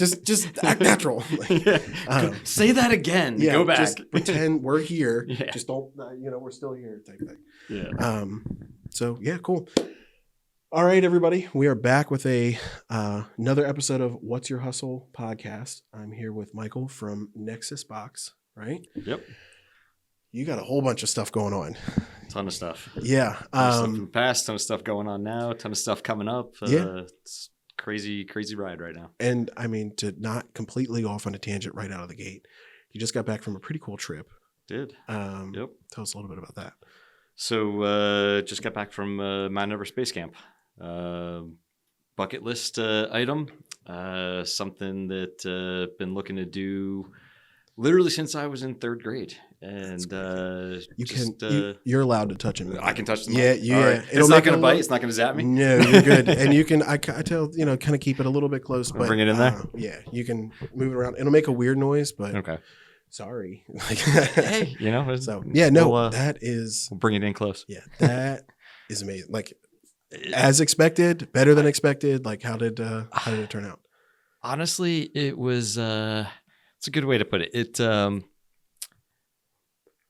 just act natural. Say that again. Yeah, Go back. Just pretend we're here. Yeah. Just don't, we're still here type thing. Yeah. So yeah, cool. All right, everybody. We are back with another episode of What's Your Hustle podcast. I'm here with Michael from Nexus Box, right? Yep. You got a whole bunch of stuff going on. Ton of stuff. Yeah. Ton of stuff from the past, ton of stuff going on now, ton of stuff coming up. It's crazy ride right now. And I mean, to not completely off on a tangent right out of the gate, you just got back from a pretty cool trip. Did. Yep. Tell us a little bit about that. So just got back from Mount Everest Base Camp. Bucket list item. Something that been looking to do literally since I was in third grade. And you're allowed to touch it. I can touch them. Yeah. Right. It's not going to bite. It's not going to zap me. No, you're good. And you can, I tell, kind of keep it a little bit close. But bring it in there. Yeah, you can move it around. It'll make a weird noise, but okay. Sorry. Hey, So yeah, no, that is. We'll bring it in close. Yeah, that is amazing. Like as expected, better than expected. Like how did it turn out? Honestly, it was. It's a good way to put it.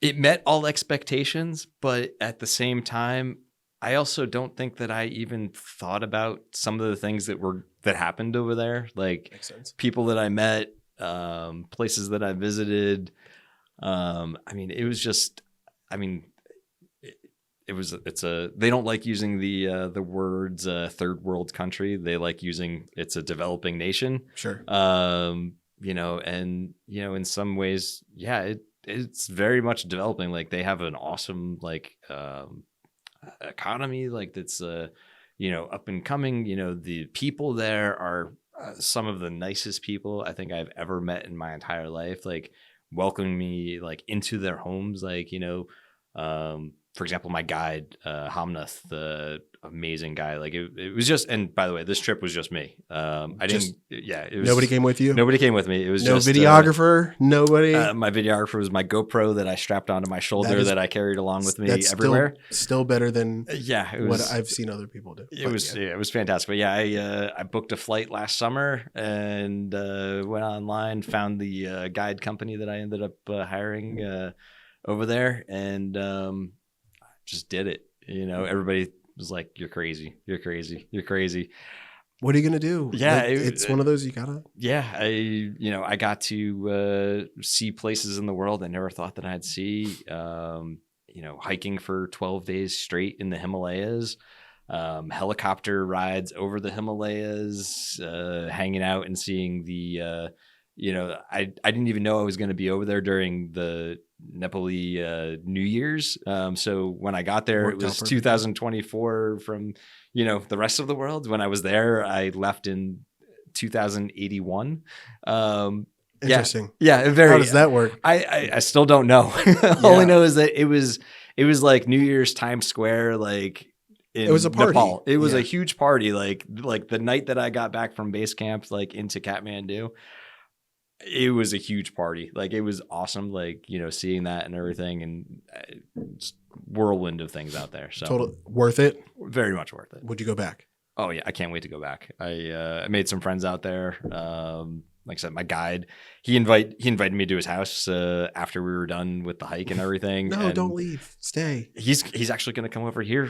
It met all expectations, but at the same time, I also don't think that I even thought about some of the things that happened over there, like people that I met, places that I visited. It was just. They don't like using the words third world country. They like using it's a developing nation. Sure. In some ways, yeah, it's very much developing. Like they have an awesome economy, like that's up and coming. The people there are some of the nicest people I think I've ever met in my entire life. Like welcoming me like into their homes, for example, my guide, Hamnath, the amazing guy, like it was just, and by the way, this trip was just me. Nobody came with you? Nobody came with me. It was no just videographer, nobody. My videographer was my GoPro that I strapped onto my shoulder that I carried along with me everywhere. Still better than what I've seen other people do. It was fantastic. But yeah, I booked a flight last summer and went online, found the guide company that I ended up hiring over there, and just did it. Everybody was like, "You're crazy. You're crazy. You're crazy." What are you gonna do? Yeah, it's one of those you gotta. Yeah, I got to see places in the world I never thought that I'd see. Hiking for 12 days straight in the Himalayas, helicopter rides over the Himalayas, hanging out and seeing the. I didn't even know I was going to be over there during the Nepali New Year's. So when I got there, it was 2024 from, the rest of the world. When I was there, I left in 2081. Interesting. Yeah. Very. How does that work? I still don't know. All I know is that it was like New Year's Times Square, like it was a party. Nepal. It was a huge party. Like the night that I got back from base camp, like into Kathmandu. It was a huge party. Like it was awesome. Like, seeing that and everything, and just whirlwind of things out there. So total worth it. Very much worth it. Would you go back? Oh yeah. I can't wait to go back. I made some friends out there. Like I said, my guide, he invited me to his house after we were done with the hike and everything. No, and don't leave. Stay. He's actually going to come over here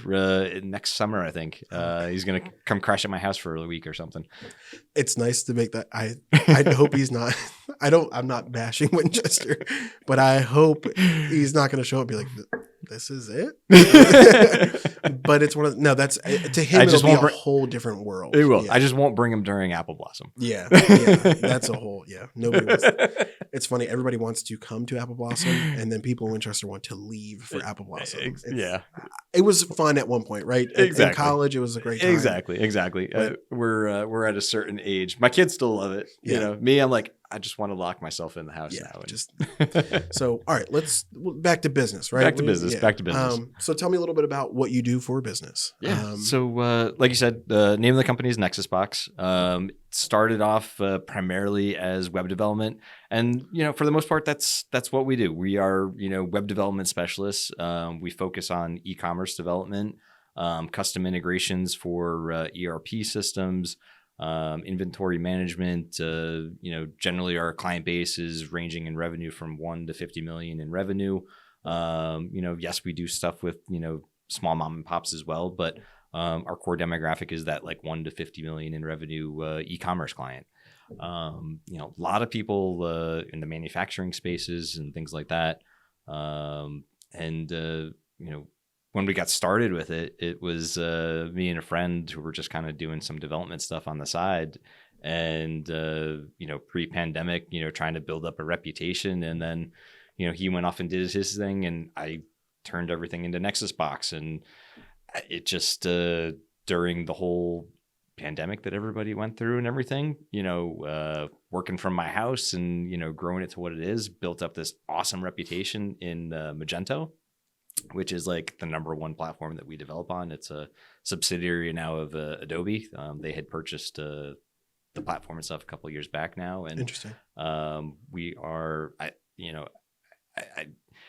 next summer, I think. He's going to come crash at my house for a week or something. It's nice to make that. I hope he's not. I'm not bashing Winchester, but I hope he's not going to show up and be like, this is it. But it's that's to him. It'll be a whole different world. It will. Yeah. I just won't bring him during Apple Blossom. Yeah. That's a whole. Yeah. Nobody wants. It's funny. Everybody wants to come to Apple Blossom, and then people in Winchester want to leave for Apple Blossom. It was fun at one point, right? Exactly. In college, it was a great time. Exactly. But, we're at a certain age. My kids still love it. Yeah. Me, I'm like, I just want to lock myself in the house now. So, all right, let's back to business, right? Back to business. So tell me a little bit about what you do for business. Yeah. So, like you said, the name of the company is Nexus Box. Started off primarily as web development, and for the most part, that's what we do. We are web development specialists. We focus on e-commerce development, custom integrations for ERP systems. inventory management. Generally our client base is ranging in revenue from 1 to 50 million in revenue. Yes, we do stuff with, small mom and pops as well, but our core demographic is that like 1 to 50 million in revenue e-commerce client. A lot of people in the manufacturing spaces and things like that. When we got started with it, it was me and a friend who were just kind of doing some development stuff on the side. And, pre-pandemic, trying to build up a reputation. And then, he went off and did his thing, and I turned everything into Nexus Box. And it just, during the whole pandemic that everybody went through and everything, working from my house and, growing it to what it is, built up this awesome reputation in Magento, which is like the number one platform that we develop on. It's a subsidiary now of Adobe. They had purchased the platform and stuff a couple of years back now. And Interesting. We are,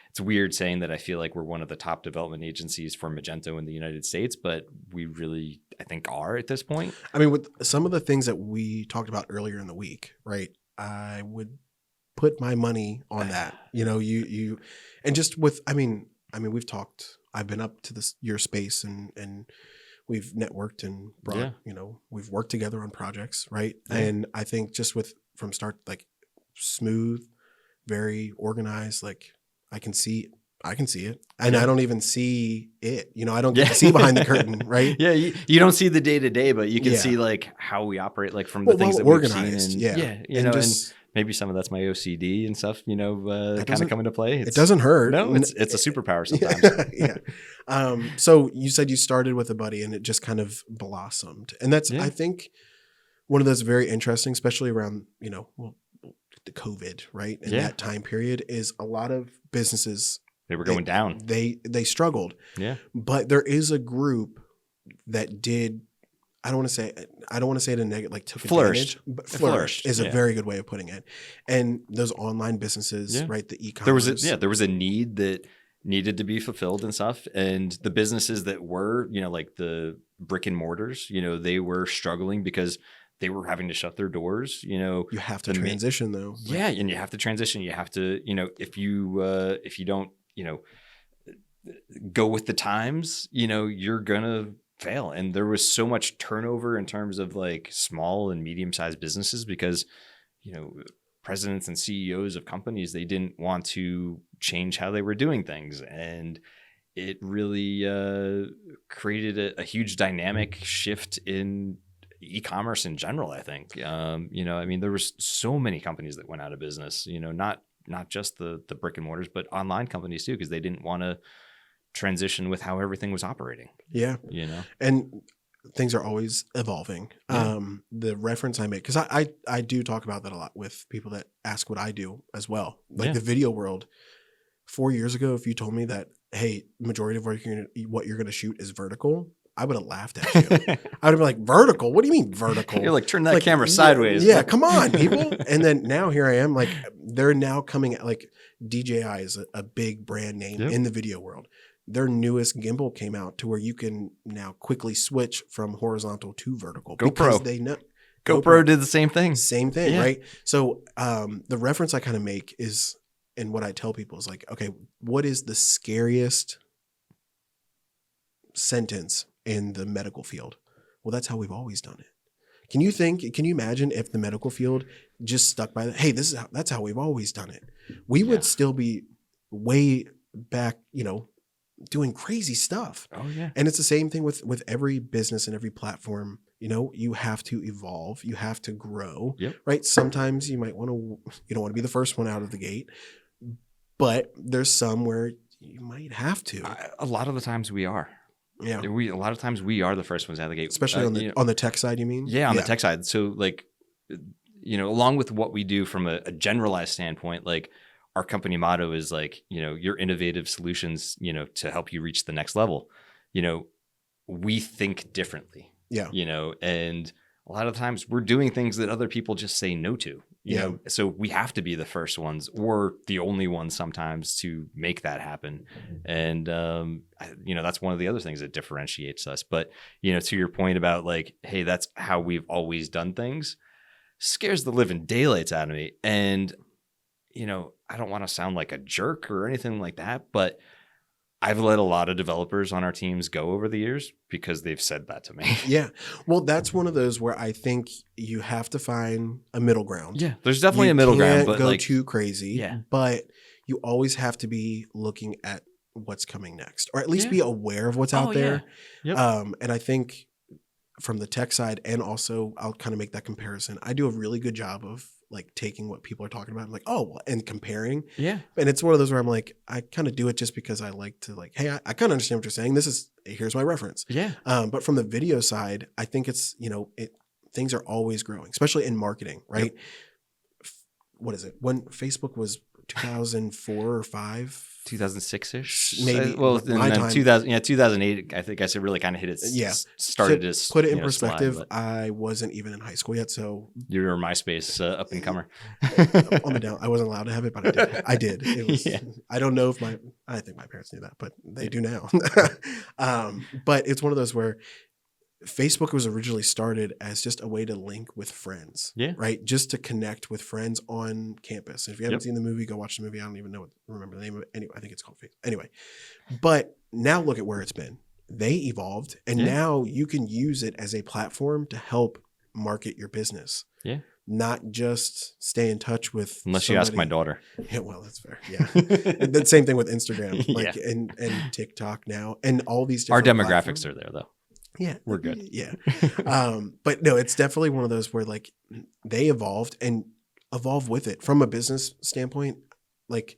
it's weird saying that I feel like we're one of the top development agencies for Magento in the United States, but we really, I think, are at this point. I mean, with some of the things that we talked about earlier in the week, right? I would put my money on that. You and just with, I mean, we've talked, I've been up to your space and we've networked and brought, we've worked together on projects, right? Yeah. And I think just from start, like smooth, very organized, like I can see it. And I don't even see it, I don't get to see behind the curtain, right? Yeah. You don't see the day to day, but you can see like how we operate, like from the things that we've seen. And maybe some of that's my OCD and stuff, kind of come into play. It doesn't hurt. No, it's a superpower sometimes. Yeah. So you said you started with a buddy and it just kind of blossomed. And that's, I think, one of those very interesting, especially around, the COVID, right? And that time period is a lot of businesses. They were going down. They struggled. Yeah. But there is a group that did, I don't want to say it in negative, like took advantage, but flourished is a very good way of putting it. And those online businesses, right? The e-commerce. There was a need that needed to be fulfilled and stuff. And the businesses that were, like the brick and mortars, they were struggling because they were having to shut their doors. You have to transition though. Yeah. And you have to transition. You have to, if you don't, go with the times, you're going to fail. And there was so much turnover in terms of like small and medium-sized businesses because, presidents and CEOs of companies, they didn't want to change how they were doing things. And it really created a huge dynamic shift in e-commerce in general, I think. There was so many companies that went out of business, not just the brick and mortars, but online companies too, because they didn't want to transition with how everything was operating. Yeah. And things are always evolving. Yeah. The reference I make, because I do talk about that a lot with people that ask what I do as well. Like the video world. 4 years ago, if you told me that, hey, majority of what you're going to shoot is vertical, I would have laughed at you. I would have been like, vertical? What do you mean vertical? You're like, turn that camera sideways. Yeah, come on, people. And then now here I am, like they're now coming at, like DJI is a big brand name in the video world. Their newest gimbal came out to where you can now quickly switch from horizontal to vertical. Because they know GoPro did the same thing. Same thing, right? So the reference I kind of make is, and what I tell people is like, okay, what is the scariest sentence in the medical field? Well, that's how we've always done it. Can you imagine if the medical field just stuck by that? Hey, that's how we've always done it. We would still be way back, doing crazy stuff. Oh yeah. And it's the same thing with every business and every platform. You have to evolve, you have to grow, right? Sometimes you don't want to be the first one out of the gate, but there's some where you might have to. A lot of the times we are. Yeah. A lot of times we are the first ones out of the gate. Especially on the tech side, you mean? Yeah, on the tech side. So like, along with what we do from a generalized standpoint, like our company motto is like, your innovative solutions, to help you reach the next level. We think differently. Yeah. And a lot of times we're doing things that other people just say no to. you know, so we have to be the first ones or the only ones sometimes to make that happen. And, you know, that's one of the other things that differentiates us. But, you know, to your point about like, hey, that's how we've always done things, scares the living daylights out of me. And, you know, I don't want to sound like a jerk or anything like that, but I've let a lot of developers on our teams go over the years because they've said that to me. Yeah. Well, that's one of those where I think you have to find a middle ground. Yeah, there's definitely a middle ground, but go like too crazy. Yeah. But you always have to be looking at what's coming next, or at least be aware of what's out there. Yeah. Yep. And I think from the tech side, and also I'll kind of make that comparison. I do a really good job of like taking what people are talking about, and like, oh, and comparing. Yeah. And it's one of those where I'm like, I kind of do it just because I like to like, hey, I kind of understand what you're saying. Here's my reference. Yeah. But from the video side, I think it's, you know, things are always growing, especially in marketing, right? Yep. What is it? When Facebook was 2004 or 5? 2006-ish, maybe. Well, and then time. 2008. I guess it really kind of hit its started to put it in perspective. Slide, I wasn't even in high school yet, so you were MySpace up and comer. On the down, I wasn't allowed to have it, but I did. I did. It was. Yeah. I don't know if I think my parents knew that, but they do now. But it's one of those where Facebook was originally started as just a way to link with friends, right? Just to connect with friends on campus. And if you haven't seen the movie, go watch the movie. I don't even remember the name of it. Anyway, I think it's called Facebook. Anyway, but now look at where it's been. They evolved, and now you can use it as a platform to help market your business. Yeah. Not just stay in touch with unless you ask my daughter. Yeah, well, that's fair. Yeah. And the same thing with Instagram, like and TikTok now, and all these different our demographics are there though. Yeah, we're good. Yeah. But no, it's definitely one of those where like they evolved and evolve with it from a business standpoint. Like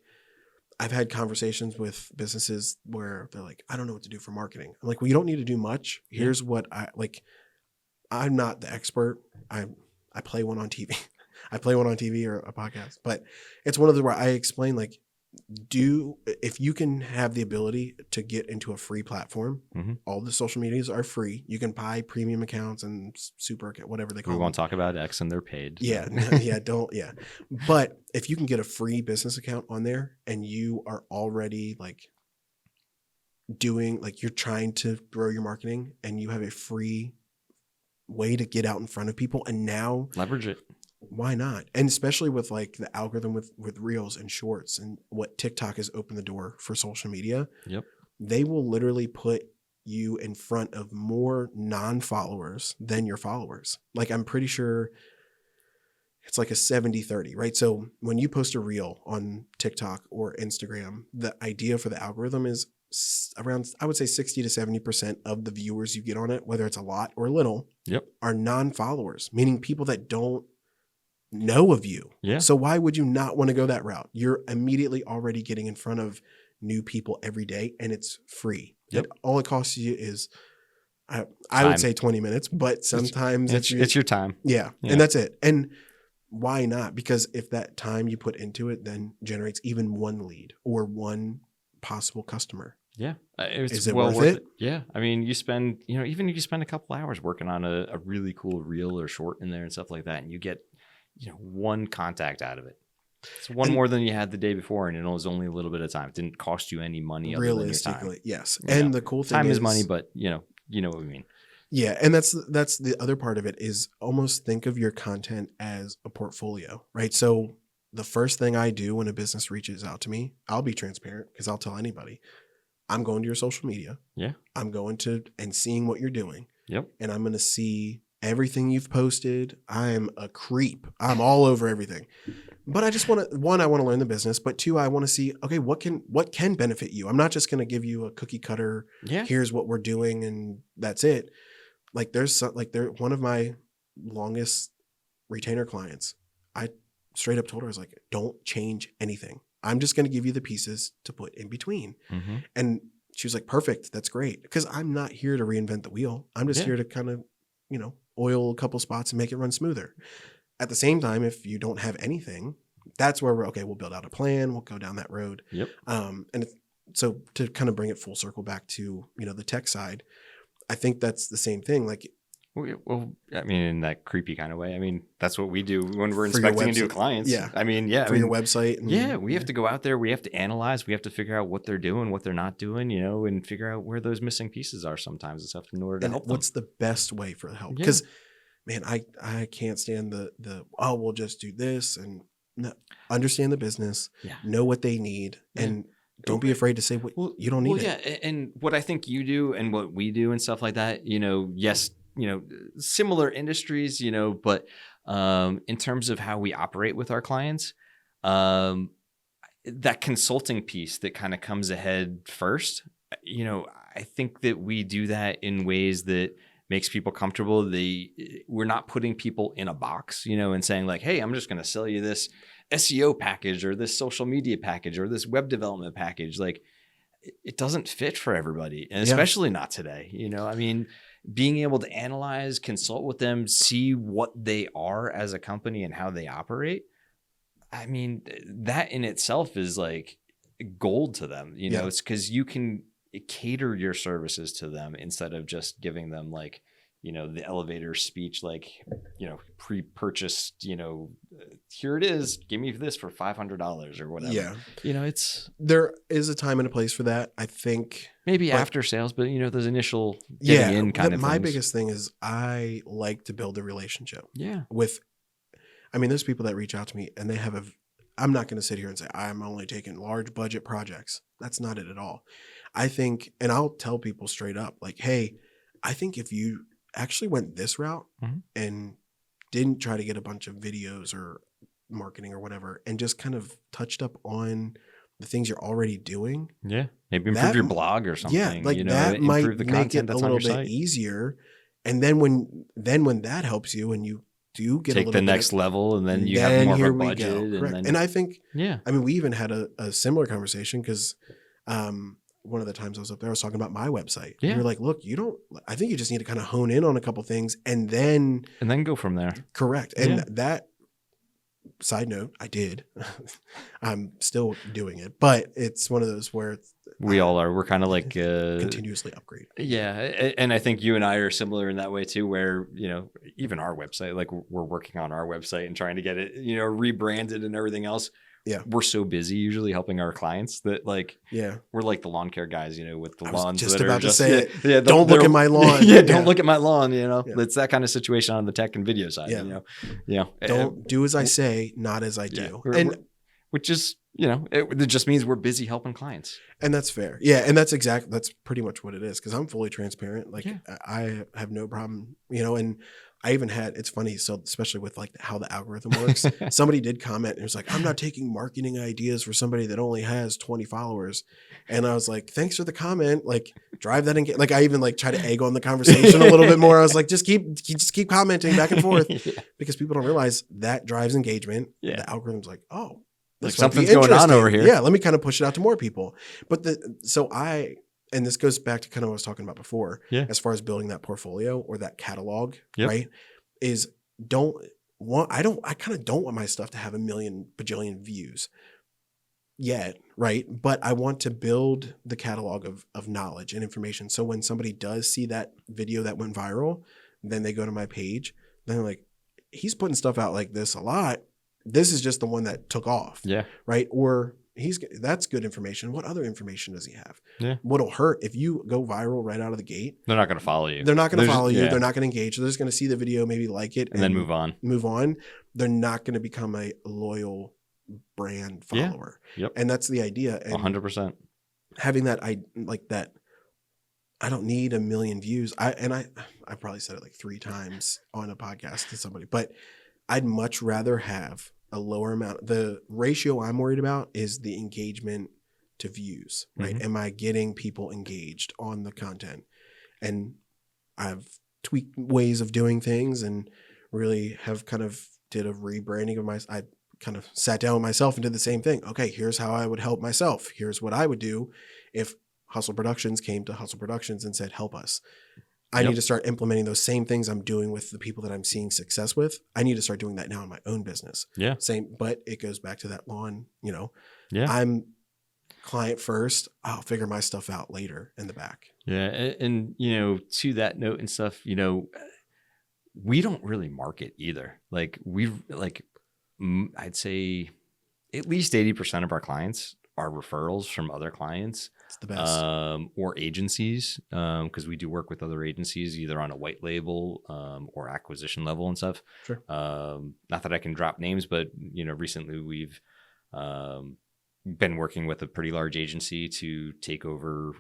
I've had conversations with businesses where they're like, I don't know what to do for marketing. I'm like, well, you don't need to do much. Here's what I like. I'm not the expert. I play one on TV. I play one on TV or a podcast, but it's one of the where I explain like, if you can have the ability to get into a free platform, all the social medias are free. You can buy premium accounts and super account, whatever they call them. We won't talk about X and they're paid. Yeah. Yeah. But if you can get a free business account on there and you are already like doing, like you're trying to grow your marketing and you have a free way to get out in front of people and now leverage it. Why not? And especially with like the algorithm with reels and shorts and what TikTok has opened the door for social media. Yep. They will literally put you in front of more non-followers than your followers. Like I'm pretty sure it's like a 70-30, right? So when you post a reel on TikTok or Instagram, the idea for the algorithm is around, I would say 60 to 70% of the viewers you get on it, whether it's a lot or little, are non-followers, meaning people that don't know of you. Yeah. So why would you not want to go that route? You're immediately already getting in front of new people every day and it's free. Yep. All it costs you is, I would say 20 minutes, but sometimes it's your time. Yeah. And that's it. And why not? Because if that time you put into it then generates even one lead or one possible customer. Yeah. Is it worth it? Yeah. I mean, you spend, even if you spend a couple hours working on a really cool reel or short in there and stuff like that, and you get, one contact out of it. It's one more than you had the day before, and it was only a little bit of time. It didn't cost you any money other than your time. Yes. And the cool thing time is money, but you know what we mean. Yeah. And that's the other part of it is almost think of your content as a portfolio, right? So the first thing I do when a business reaches out to me, I'll be transparent because I'll tell anybody, I'm going to your social media. Yeah. I'm going to and seeing what you're doing. Yep. And I'm going to see everything you've posted. I'm a creep. I'm all over everything. But I just want to, one, I want to learn the business, but two, I want to see, okay, what can benefit you? I'm not just going to give you a cookie cutter. Yeah. Here's what we're doing and that's it. Like they're one of my longest retainer clients. I straight up told her, I was like, don't change anything. I'm just going to give you the pieces to put in between. Mm-hmm. And she was like, perfect. That's great. Because I'm not here to reinvent the wheel. I'm just here to kind of, oil a couple spots and make it run smoother. At the same time, if you don't have anything, that's where we'll build out a plan. We'll go down that road. Yep. So to kind of bring it full circle back to, the tech side, I think that's the same thing. Like Well, I mean, in that creepy kind of way. I mean, that's what we do when we're For your inspecting new website. clients. Yeah. I mean, yeah. For your website. Yeah, we have to go out there. We have to analyze. We have to figure out what they're doing, what they're not doing, and figure out where those missing pieces are sometimes and stuff in order to help them. What's the best way for help? Yeah. Because, man, I can't stand the we'll just do this and no, understand the business, know what they need, and don't be afraid to say what you don't need. Yeah, and what I think you do and what we do and stuff like that, yes, similar industries, but in terms of how we operate with our clients, that consulting piece that kind of comes ahead first, I think that we do that in ways that makes people comfortable. We're not putting people in a box, and saying like, hey, I'm just going to sell you this SEO package or this social media package or this web development package. Like, it doesn't fit for everybody, and especially not today. I mean, being able to analyze, consult with them, see what they are as a company and how they operate. I mean, that in itself is like gold to them. It's because you can cater your services to them instead of just giving them like, the elevator speech, like, pre-purchased, here it is, give me this for $500 or whatever. Yeah. There is a time and a place for that. I think maybe after sales, but those initial getting in kind of my things. biggest thing is I like to build a relationship. Yeah. There's people that reach out to me and they have I'm not going to sit here and say, I'm only taking large budget projects. That's not it at all. I think, and I'll tell people straight up, like, hey, I think if you actually went this route and didn't try to get a bunch of videos or marketing or whatever, and just kind of touched up on the things you're already doing. Yeah. Maybe improve your blog or something. Yeah. Like that might make it a little bit easier. And then when that helps you and you do get take the next level, and then you have more of a budget. And I think, we even had a similar conversation because one of the times I was up there, I was talking about my website. Yeah. And you're like, look, I think you just need to kind of hone in on a couple things and then go from there. Correct. And that side note, I did. I'm still doing it, but it's one of those where we all are. We're kind of like continuously upgrade. Yeah. And I think you and I are similar in that way too, where, even our website, like we're working on our website and trying to get it, rebranded and everything else. Yeah. We're so busy usually helping our clients that we're like the lawn care guys, with the lawns. Just about to say it. Yeah, don't look at my lawn. Don't look at my lawn, It's that kind of situation on the tech and video side, Don't do as I say, not as I do. Which is, it just means we're busy helping clients. And that's fair. Yeah. And that's pretty much what it is. Cause I'm fully transparent. Like I have no problem, and I even it's funny. So especially with like how the algorithm works, somebody did comment and it was like, I'm not taking marketing ideas for somebody that only has 20 followers. And I was like, thanks for the comment. Like drive that. Like I even like try to egg on the conversation a little bit more. I was like, just keep commenting back and forth because people don't realize that drives engagement. Yeah. The algorithm's like, oh, like something's going on over here. Yeah. Let me kind of push it out to more people. And this goes back to kind of what I was talking about before, as far as building that portfolio or that catalog, right? Is I kind of don't want my stuff to have a million bajillion views yet, right? But I want to build the catalog of knowledge and information. So when somebody does see that video that went viral, then they go to my page, then they're like, he's putting stuff out like this a lot. This is just the one that took off. Yeah. Right. Or that's good information. What other information does he have? Yeah. What'll hurt if you go viral right out of the gate? They're not going to follow you. They're not going to follow you. They're not going to engage. They're just going to see the video, maybe like it, and then move on. They're not going to become a loyal brand follower. Yeah. Yep. And that's the idea. And 100%. Having that, I don't need a million views. I probably said it like 3 times on a podcast to somebody, but I'd much rather have a lower amount. The ratio I'm worried about is the engagement to views, right? Mm-hmm. Am I getting people engaged on the content? And I've tweaked ways of doing things and really have kind of did a rebranding of I kind of sat down with myself and did the same thing. Okay, here's how I would help myself. Here's what I would do if Hustle Productions came to Hustle Productions and said, help us. I need to start implementing those same things I'm doing with the people that I'm seeing success with. I need to start doing that now in my own business. Yeah. Same, but it goes back to that lawn, I'm client first. I'll figure my stuff out later in the back. Yeah. And to that note and stuff, we don't really market either. Like I'd say at least 80% of our clients are referrals from other clients. It's the best. Or agencies, because we do work with other agencies either on a white label or acquisition level and stuff. Sure. Not that I can drop names, but recently we've been working with a pretty large agency to take over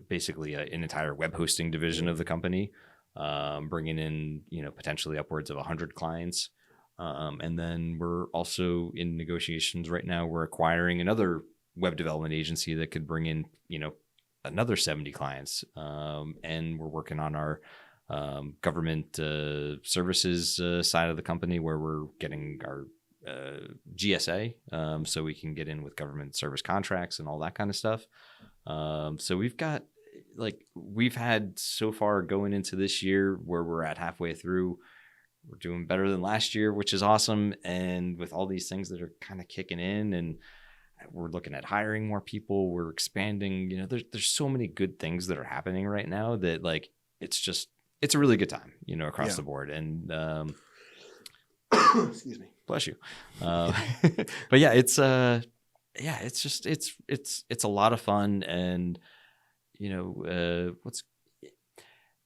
basically an entire web hosting division of the company, bringing in potentially upwards of 100 clients. And then we're also in negotiations right now. We're acquiring another web development agency that could bring in, another 70 clients. And we're working on our government services side of the company, where we're getting our GSA, so we can get in with government service contracts and all that kind of stuff. So we've had so far going into this year where we're at halfway through. We're doing better than last year, which is awesome. And with all these things that are kind of kicking in, and we're looking at hiring more people, we're expanding, there's so many good things that are happening right now that it's a really good time, across the board. And, excuse me, bless you. But yeah, it's a lot of fun. And,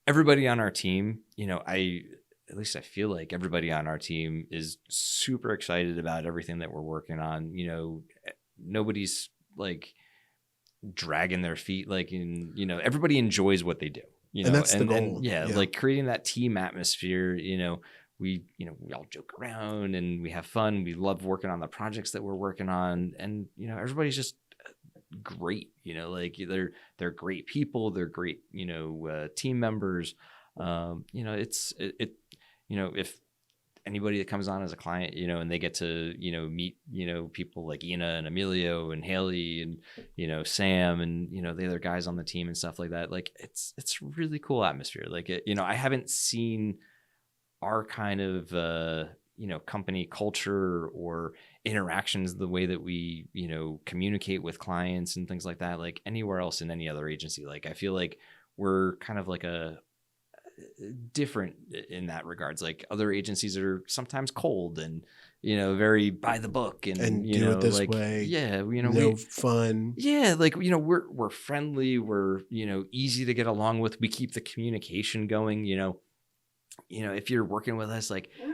everybody on our team, at least I feel like everybody on our team is super excited about everything that we're working on. Nobody's dragging their feet. Everybody enjoys what they do. And that's the goal. And creating that team atmosphere. We all joke around and we have fun. We love working on the projects that we're working on, and everybody's just great. They're great people. They're great. Team members. If anybody that comes on as a client, and they get to, meet, people like Ina and Emilio and Haley and, Sam and, the other guys on the team and stuff like that. It's really cool atmosphere. I haven't seen our kind of, company culture or interactions, the way that we, communicate with clients and things like that, anywhere else in any other agency. I feel like we're kind of a different in that regards. Other agencies are sometimes cold and very by the book and do it this way. No fun. We're friendly, we're easy to get along with. We keep the communication going. If you're working with us,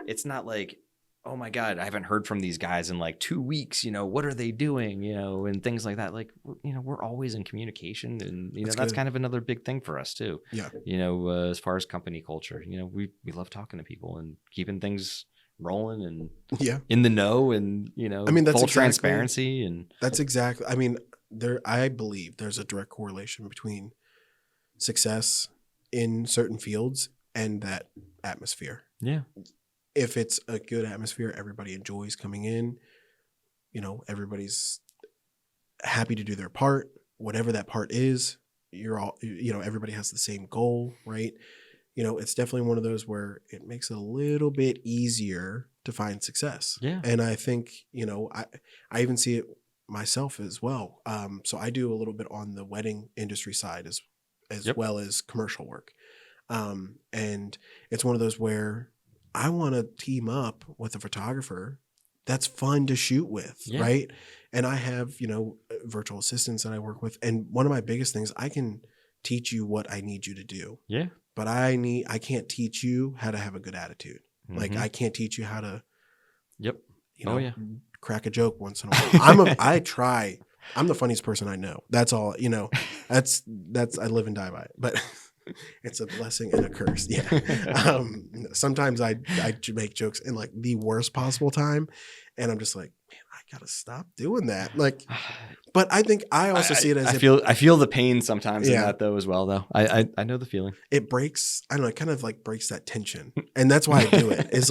it's not oh my God, I haven't heard from these guys in 2 weeks, what are they doing, and things like that. We're always in communication, and, that's kind of another big thing for us too. Yeah. As far as company culture, we love talking to people and keeping things rolling and in the know and, that's full transparency. And that's exactly, I believe there's a direct correlation between success in certain fields and that atmosphere. Yeah. If it's a good atmosphere, everybody enjoys coming in, everybody's happy to do their part, whatever that part is. You're all, everybody has the same goal, right? It's definitely one of those where it makes it a little bit easier to find success. Yeah. And I think, I even see it myself as well. So I do a little bit on the wedding industry side as well as commercial work. And it's one of those where I want to team up with a photographer that's fun to shoot with, right? And I have, virtual assistants that I work with. And one of my biggest things, I can teach you what I need you to do. Yeah. But I can't teach you how to have a good attitude. Mm-hmm. I can't teach you how to, crack a joke once in a while. I try. I'm the funniest person I know. That's all, that's I live and die by it. But it's a blessing and a curse. Yeah. Sometimes I make jokes in the worst possible time, and I'm just man, I gotta stop doing that. But I think I also see it as I feel the pain sometimes in that though as well though. I know the feeling. It breaks. I don't know. It kind of breaks that tension, and that's why I do it. It's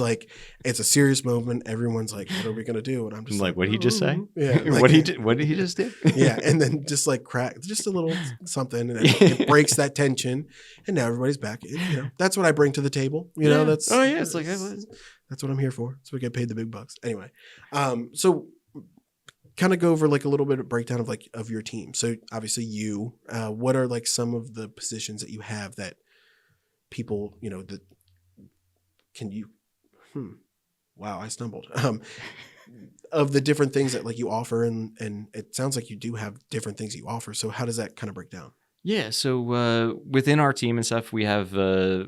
it's a serious moment. Everyone's what are we gonna do? And I'm just what did he just say? Yeah. What did he just do? Yeah, and then just crack just a little something, and it breaks that tension, and now everybody's back. That's what I bring to the table. That's that's what I'm here for. So we get paid the big bucks. Anyway, so kind of go over a little bit of breakdown of your team. So obviously what are some of the positions that you have that people, that can you, wow, I stumbled. Of the different things that like you offer, and it sounds like you do have different things you offer. So how does that kind of break down? Yeah, so within our team and stuff, we have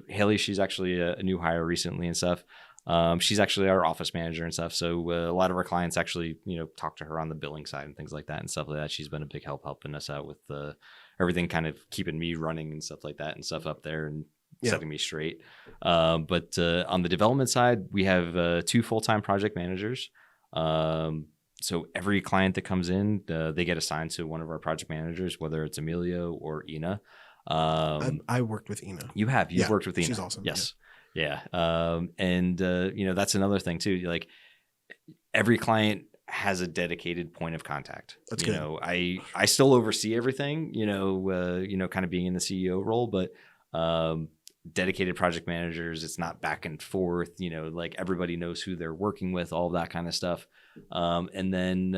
Haley. She's actually a new hire recently and stuff. She's actually our office manager and stuff. So a lot of our clients actually, talk to her on the billing side and things like that and stuff like that. She's been a big help helping us out with everything, kind of keeping me running and stuff like that and stuff up there and setting me straight. But on the development side, we have 2 full-time project managers. So every client that comes in, they get assigned to one of our project managers, whether it's Emilio or Ina. I worked with Ina. You've worked with Ina. She's awesome. Yes. Yeah. And that's another thing too. Like every client has a dedicated point of contact. That's good. I still oversee everything, kind of being in the CEO role, but dedicated project managers, it's not back and forth, like everybody knows who they're working with, all of that kind of stuff. And then,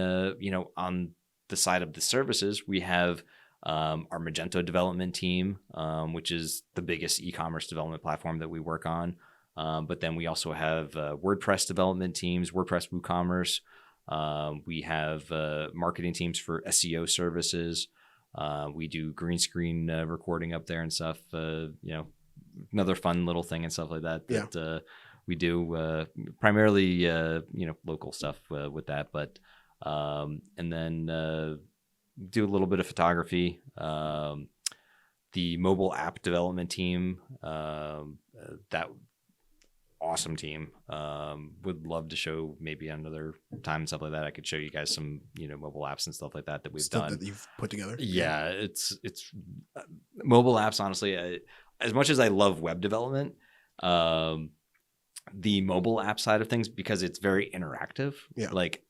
on the side of the services, we have our Magento development team, which is the biggest e-commerce development platform that we work on. But then we also have WordPress development teams, WordPress WooCommerce. We have marketing teams for SEO services. We do green screen recording up there and stuff, another fun little thing and stuff like that we do primarily local stuff with that, but and then do a little bit of photography. The mobile app development team, that awesome team, would love to show maybe another time and stuff like that. I could show you guys some mobile apps and stuff like that we've stuff done that you've put together. Yeah, it's mobile apps, honestly. As much as I love web development, the mobile app side of things, because it's very interactive, like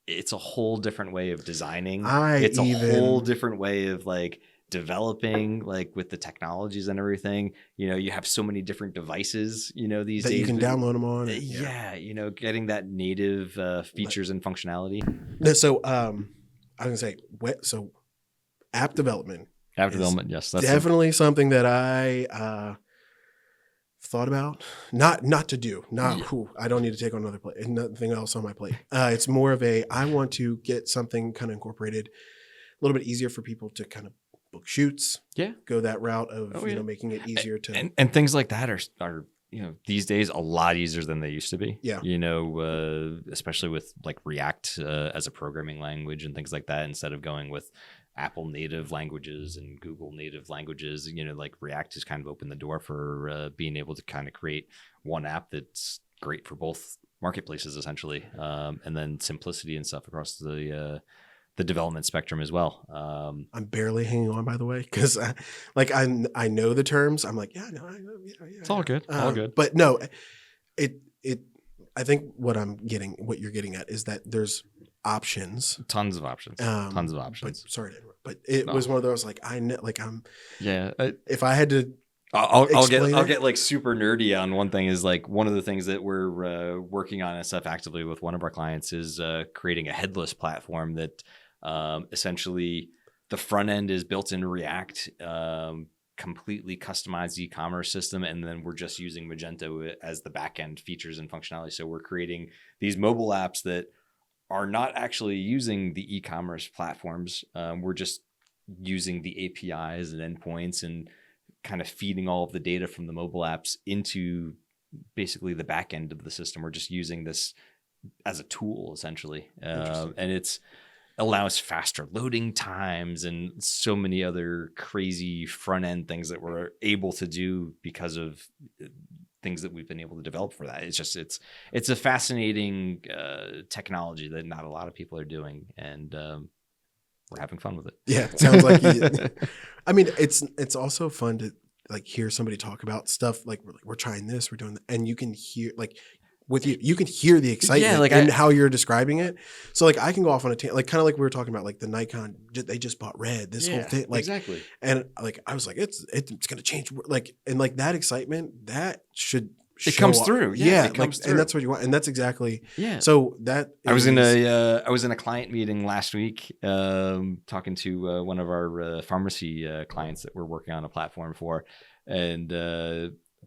it's a whole different way of designing. It's a whole different way of like developing, like with the technologies and everything. You have so many different devices, these that days you can download them on. Getting that native features and functionality. So I was gonna say, so app development. Yes, that's definitely something that I thought about. Not to do. I don't need to take on another plate. Nothing else on my plate. It's more of I want to get something kind of incorporated, a little bit easier for people to kind of book shoots. Yeah, go that route of making it easier to and things like that are these days a lot easier than they used to be. Yeah, especially with like React as a programming language and things like that, instead of going with Apple native languages and Google native languages, like React has kind of opened the door for being able to kind of create one app that's great for both marketplaces essentially, and then simplicity and stuff across the development spectrum as well. I'm barely hanging on, by the way, because I know the terms. I'm like, it's all good, all good. But no, I think what you're getting at is that there's options, tons of options. But sorry to interrupt, but it was one of those like if I had to, I'll get like super nerdy on one thing. Is like one of the things that we're working on and stuff actively with one of our clients is creating a headless platform that essentially the front end is built into React, completely customized e-commerce system, and then we're just using Magento as the back end features and functionality. So we're creating these mobile apps that are not actually using the e-commerce platforms. We're just using the APIs and endpoints and kind of feeding all of the data from the mobile apps into basically the back end of the system. We're just using this as a tool essentially. And it's allows faster loading times and so many other crazy front end things that we're able to do because of things that we've been able to develop for that. It's a fascinating technology that not a lot of people are doing, and we're having fun with it. Yeah, it sounds like I mean, it's also fun to like hear somebody talk about stuff like we're trying this, we're doing that, and you can hear like with you can hear the excitement and how you're describing it. So like I can go off on a tangent, like kind of like we were talking about like the Nikon, they just bought Red, this whole thing, like exactly. And like I was like it's gonna change, like, and like that excitement that should. It comes through. It comes through. And that's what you want. And that's exactly. Yeah. So that I was in a client meeting last week, talking to one of our pharmacy clients that we're working on a platform for. And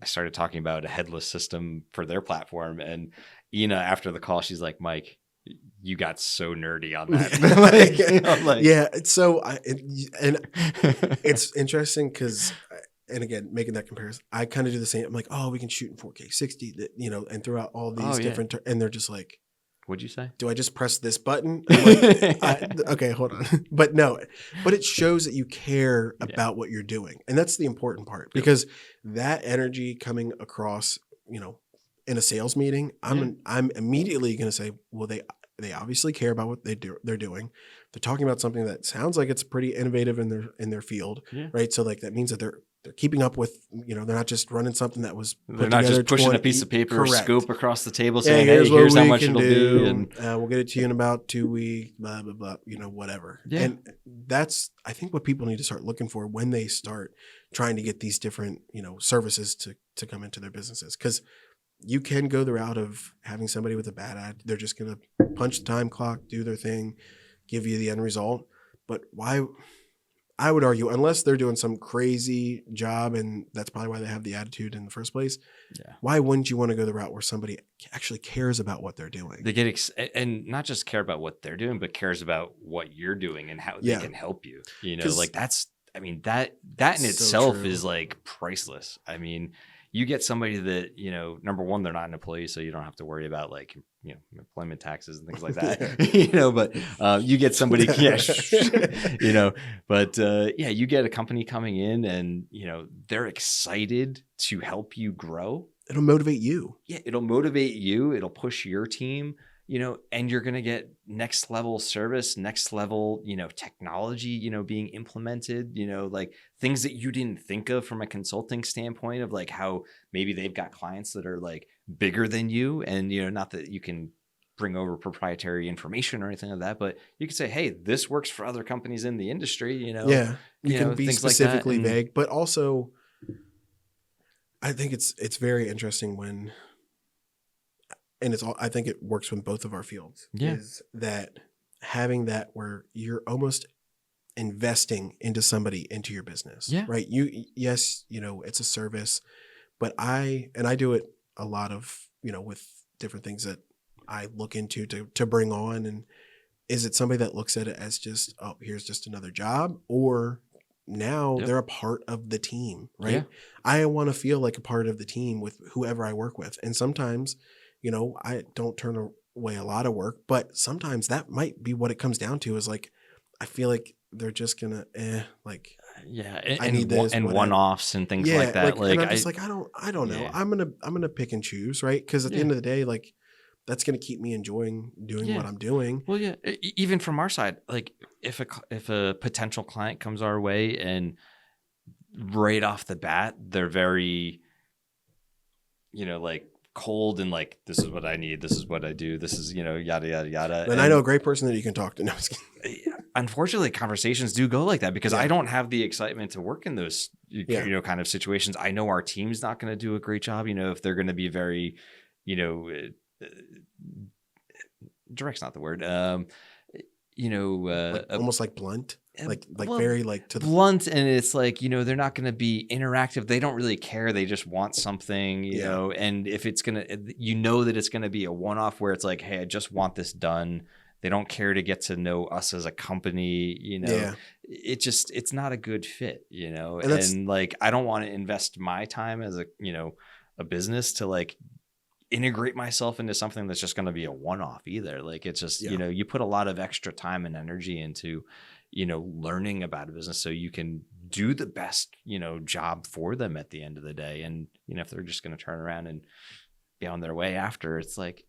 I started talking about a headless system for their platform. And, after the call, she's like, Mike, you got so nerdy on that. Yeah. So and it's interesting because, and again, making that comparison, I kind of do the same. I'm like, oh, we can shoot in 4K 60, and throughout all these different, and they're just like, what'd you say? do I just press this button? I'm like, okay, hold on. But no, but it shows that you care about what you're doing. And that's the important part, because that energy coming across, in a sales meeting, I'm immediately going to say, well, they obviously care about what they're doing. They're talking about something that sounds like it's pretty innovative in their field, right? So like that means that they're keeping up with, they're not just running something that was they're not just pushing a piece of paper or scope across the table saying, hey, here's how much it'll be, and we'll get it to you in about 2 weeks, blah blah blah, whatever. And that's, I think, what people need to start looking for when they start trying to get these different services to come into their businesses, because you can go the route of having somebody with a bad ad. They're just going to punch the time clock, do their thing, give you the end result. But why? I would argue, unless they're doing some crazy job, and that's probably why they have the attitude in the first place. Yeah. Why wouldn't you want to go the route where somebody actually cares about what they're doing? They get and not just care about what they're doing, but cares about what you're doing and how they can help you. Like that's, I mean, that in itself is like priceless. I mean, you get somebody that, number one, they're not an employee, so you don't have to worry about like, employment taxes and things like that, but you get somebody, you get a company coming in and, they're excited to help you grow. It'll motivate you. Yeah. It'll motivate you. It'll push your team, and you're going to get next level service, next level, technology, being implemented, like things that you didn't think of from a consulting standpoint of like how maybe they've got clients that are like bigger than you. And, not that you can bring over proprietary information or anything like that, but you could say, hey, this works for other companies in the industry, you can be specifically vague, but also I think it's very interesting when, and I think it works with both of our fields, is that having that where you're almost investing into somebody, into your business, right? Yes, it's a service, but I do it a lot of, with different things that I look into to bring on. And is it somebody that looks at it as just, oh, here's just another job, or now they're a part of the team, right? Yeah. I want to feel like a part of the team with whoever I work with. And sometimes, I don't turn away a lot of work, but sometimes that might be what it comes down to, is like, I feel like they're just gonna, I need this, and one-offs and things like that. Like, and I'm just I don't know. I'm gonna pick and choose, right? Because at the end of the day, like, that's gonna keep me enjoying doing what I'm doing. Well, even from our side, like if a potential client comes our way and right off the bat they're very, like cold and like, this is what I need, this is what I do, this is, yada yada yada. And I know a great person that you can talk to. No, unfortunately, conversations do go like that because I don't have the excitement to work in those kind of situations. I know our team's not going to do a great job, if they're going to be very, direct's not the word, almost like blunt. Like very like to the blunt, and it's like, they're not going to be interactive. They don't really care. They just want something, you know, and if it's going to, that it's going to be a one-off where it's like, hey, I just want this done. They don't care to get to know us as a company, it's not a good fit, and like, I don't want to invest my time as a business to like integrate myself into something that's just going to be a one-off either. Like, it's just, you put a lot of extra time and energy into, learning about a business so you can do the best, job for them at the end of the day. And, if they're just going to turn around and be on their way after, it's like,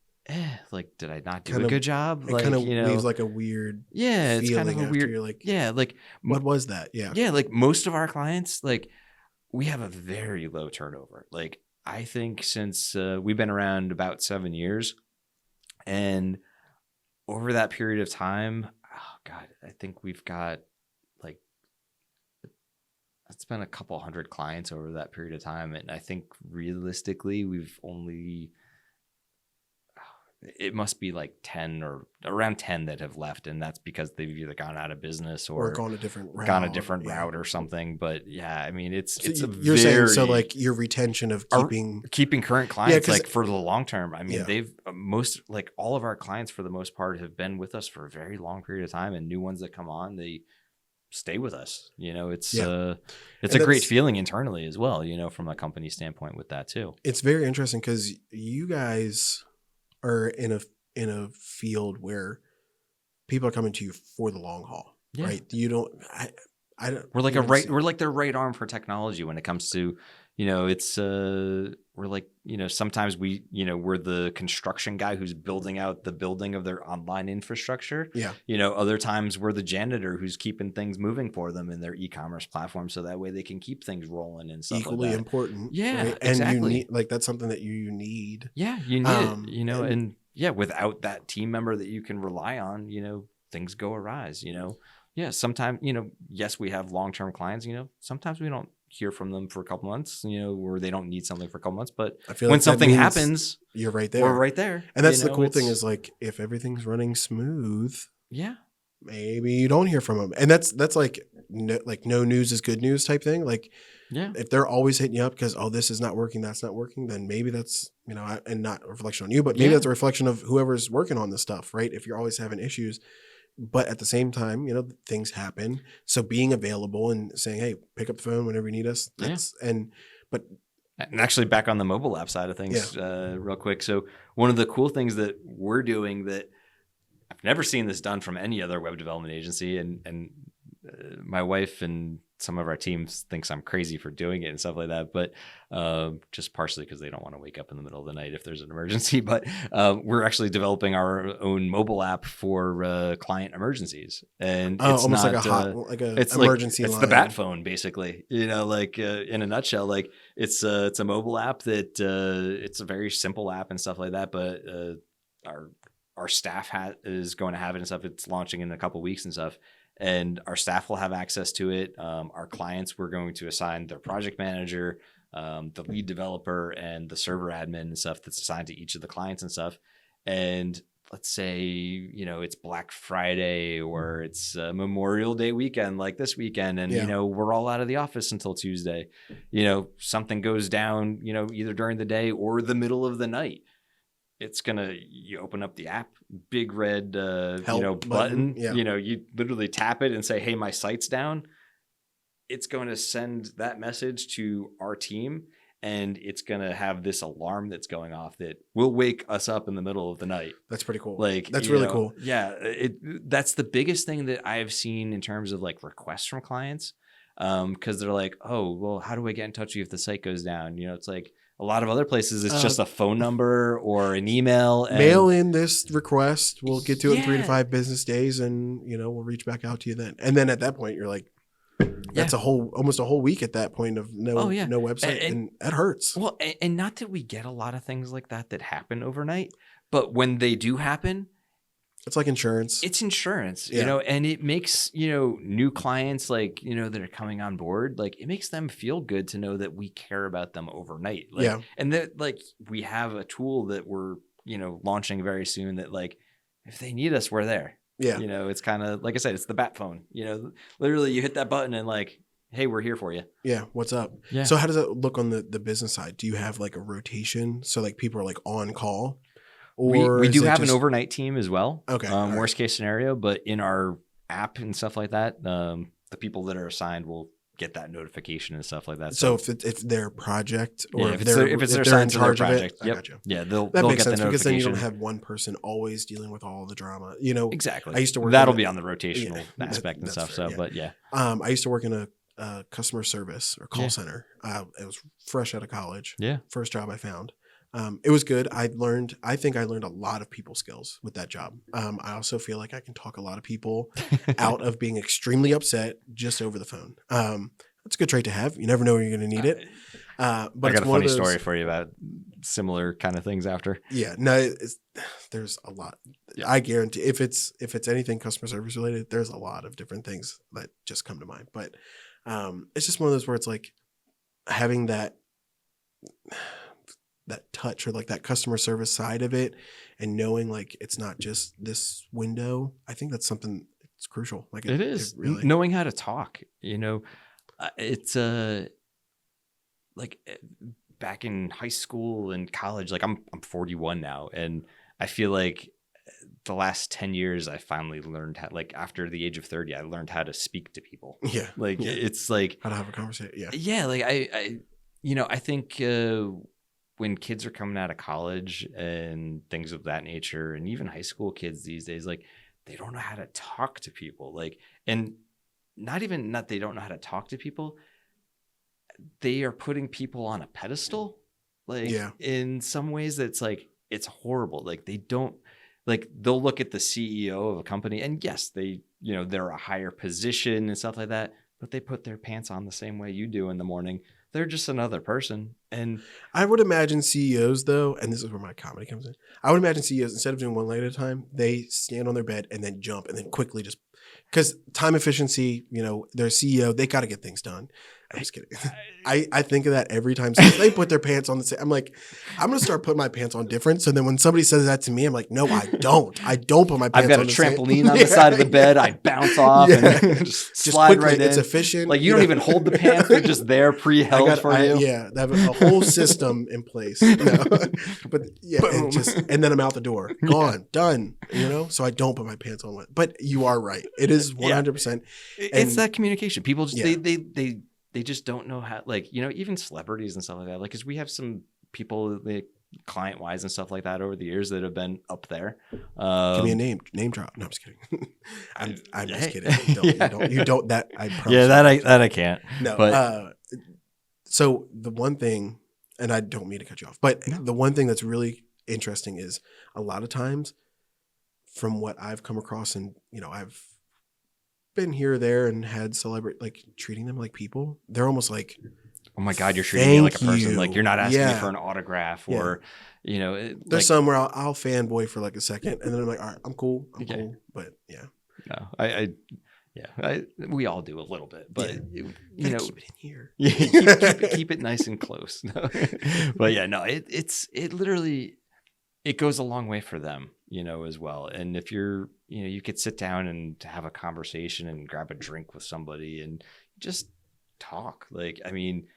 like, did I not do a good job? It like, kind of leaves like a weird it's kind of a weird, you're like, like, what was that? Yeah. Like most of our clients, like, we have a very low turnover. Like, I think since we've been around about 7 years, and over that period of time, oh God, I think we've got like, it's been a couple hundred clients over that period of time. And I think realistically, we've only, it must be like 10 or around 10 that have left. And that's because they've either gone out of business or or gone a different route or something. But yeah, I mean, it's So a you're saying, so very like your retention of keeping current clients, 'cause- like for the long term. I mean, Yeah. they've like all of our clients for the most part have been with us for a very long period of time, and new ones that come on, they stay with us. It's Yeah. it's And a great that's- feeling internally as well, from a company standpoint with that too. It's very interesting because you guys are in a field where people are coming to you for the long haul, Yeah. right? You don't. I don't. We're like you don't see- we're like their right arm for technology when it comes to, it's we're like, sometimes we're the construction guy who's building out the building of their online infrastructure. Yeah. Other times we're the janitor who's keeping things moving for them in their e-commerce platform, so that way they can keep things rolling and stuff Equally like that. important. Yeah, right? And exactly. you need, like, that's something that you need. Yeah, you need it, and- and yeah, without that team member that you can rely on, things go awry, Yeah, sometimes, yes, we have long-term clients, sometimes we don't hear from them for a couple months, or they don't need something for a couple months, but I feel when like that something means happens, you're right there. we're right there. And that's the cool thing is, like, if everything's running smooth, yeah, maybe you don't hear from them. And that's like no news is good news type thing. Like, yeah, if they're always hitting you up because, oh, this is not working, that's not working, then maybe that's, and not a reflection on you, but maybe Yeah. that's a reflection of whoever's working on this stuff, right? If you're always having issues. But at the same time, things happen. So being available and saying, hey, pick up the phone whenever you need us. And actually back on the mobile app side of things, real quick. So one of the cool things that we're doing that I've never seen this done from any other web development agency, and my wife and some of our teams thinks I'm crazy for doing it and stuff like that, but just partially because they don't want to wake up in the middle of the night if there's an emergency. But we're actually developing our own mobile app for client emergencies, and it's almost not, like a it's emergency like, line. It's the bat phone, basically. Like in a nutshell, like it's a mobile app that it's a very simple app and stuff like that. But our staff is going to have it and stuff. It's launching in a couple of weeks and stuff. And our staff will have access to it. Our clients, we're going to assign their project manager, the lead developer, and the server admin and stuff that's assigned to each of the clients and stuff. And let's say, it's Black Friday or it's Memorial Day weekend, like this weekend. And, we're all out of the office until Tuesday. Something goes down, either during the day or the middle of the night. It's you open up the app, big red, button. Yeah. You literally tap it and say, "Hey, my site's down." It's going to send that message to our team, and it's going to have this alarm that's going off that will wake us up in the middle of the night. That's pretty cool. Like, that's really cool. Yeah, that's the biggest thing that I've seen in terms of like requests from clients, because they're like, "Oh, well, how do I get in touch with you if the site goes down?" It's like. A lot of other places, it's just a phone number or an email. And mail in this request. We'll get to it in 3 to 5 business days, and we'll reach back out to you then. And then at that point, you're like, that's almost a whole week at that point of no website, and that hurts. Well, and not that we get a lot of things like that happen overnight, but when they do happen. It's like insurance. It's insurance, and it makes, new clients like, that are coming on board, like it makes them feel good to know that we care about them overnight. Like, and that like we have a tool that we're, launching very soon that like, if they need us, we're there. Yeah. It's kind of, like I said, it's the bat phone, literally you hit that button and like, hey, we're here for you. Yeah. What's up? Yeah. So how does it look on the business side? Do you have like a rotation? So like people are like on call? Or we do have an overnight team as well. Okay. Worst case scenario, but in our app and stuff like that, the people that are assigned will get that notification and stuff like that. So if it's their project, or if it's their in charge of it, yep. Gotcha. Yeah, that they'll makes get sense the because then you don't notification. have one person always dealing with all the drama. Exactly. I used to work. That'll be on the rotational aspect and stuff. Fair, so, but yeah. I used to work in a customer service or call center. It was fresh out of college. Yeah. First job I found. It was good. I think I learned a lot of people skills with that job. I also feel like I can talk a lot of people out of being extremely upset just over the phone. That's a good trait to have. You never know when you're going to need it. But I got a funny story for you about similar kind of things after. Yeah, no, there's a lot. Yeah. I guarantee if it's anything customer service related, there's a lot of different things that just come to mind. But it's just one of those where it's like having that touch or like that customer service side of it, and knowing like it's not just this window. I think that's something it's crucial. Like it is really knowing how to talk. It's like back in high school and college. Like I'm 41 now, and I feel like the last 10 years I finally learned how, like after the age of 30, I learned how to speak to people. Yeah. Like Yeah. it's like how to have a conversation. Yeah. Yeah. Like I think when kids are coming out of college and things of that nature, and even high school kids these days, like they don't know how to talk to people. Like, and not they don't know how to talk to people. They are putting people on a pedestal. Like in some ways that's like, it's horrible. Like they don't, like they'll look at the CEO of a company, and yes, they're a higher position and stuff like that, but they put their pants on the same way you do in the morning. They're just another person. And I would imagine CEOs though, and this is where my comedy comes in. I would imagine CEOs, instead of doing one leg at a time, they stand on their bed and then jump and then quickly just, because time efficiency, their CEO, they got to get things done. I'm just kidding. I think of that every time they put their pants on I'm like, I'm going to start putting my pants on different. So then when somebody says that to me, I'm like, no, I don't. I don't put my pants on. I've got a trampoline on the side of the bed. I bounce off and just slide quickly, right in. It's efficient. Like you don't even hold the pants. They're just there pre-held for you. Yeah. They have a whole system in place. But yeah, and then I'm out the door. Gone. Done. So I don't put my pants on. But you are right. It is 100%. It's that communication. People just, they just don't know how, like, even celebrities and stuff like that. Like, because we have some people, like, client-wise and stuff like that over the years that have been up there. Give me a name drop. No, I'm just kidding. I'm just kidding. You don't. That I promise. Yeah, that I can't. No. But so the one thing, and I don't mean to cut you off, but the one thing that's really interesting is a lot of times, from what I've come across, and I've been here or there and had celebrity, like treating them like people. They're almost like, oh my God, you're treating me like a person. Like you're not asking me for an autograph or, there's like, some where I'll fanboy for like a second and then I'm like, all right, I'm cool. Cool. But yeah. No, we all do a little bit, but keep it in here. Keep it nice and close. But yeah, no, it literally, it goes a long way for them, as well. And if you're, you could sit down and have a conversation and grab a drink with somebody and just talk. Like, I mean,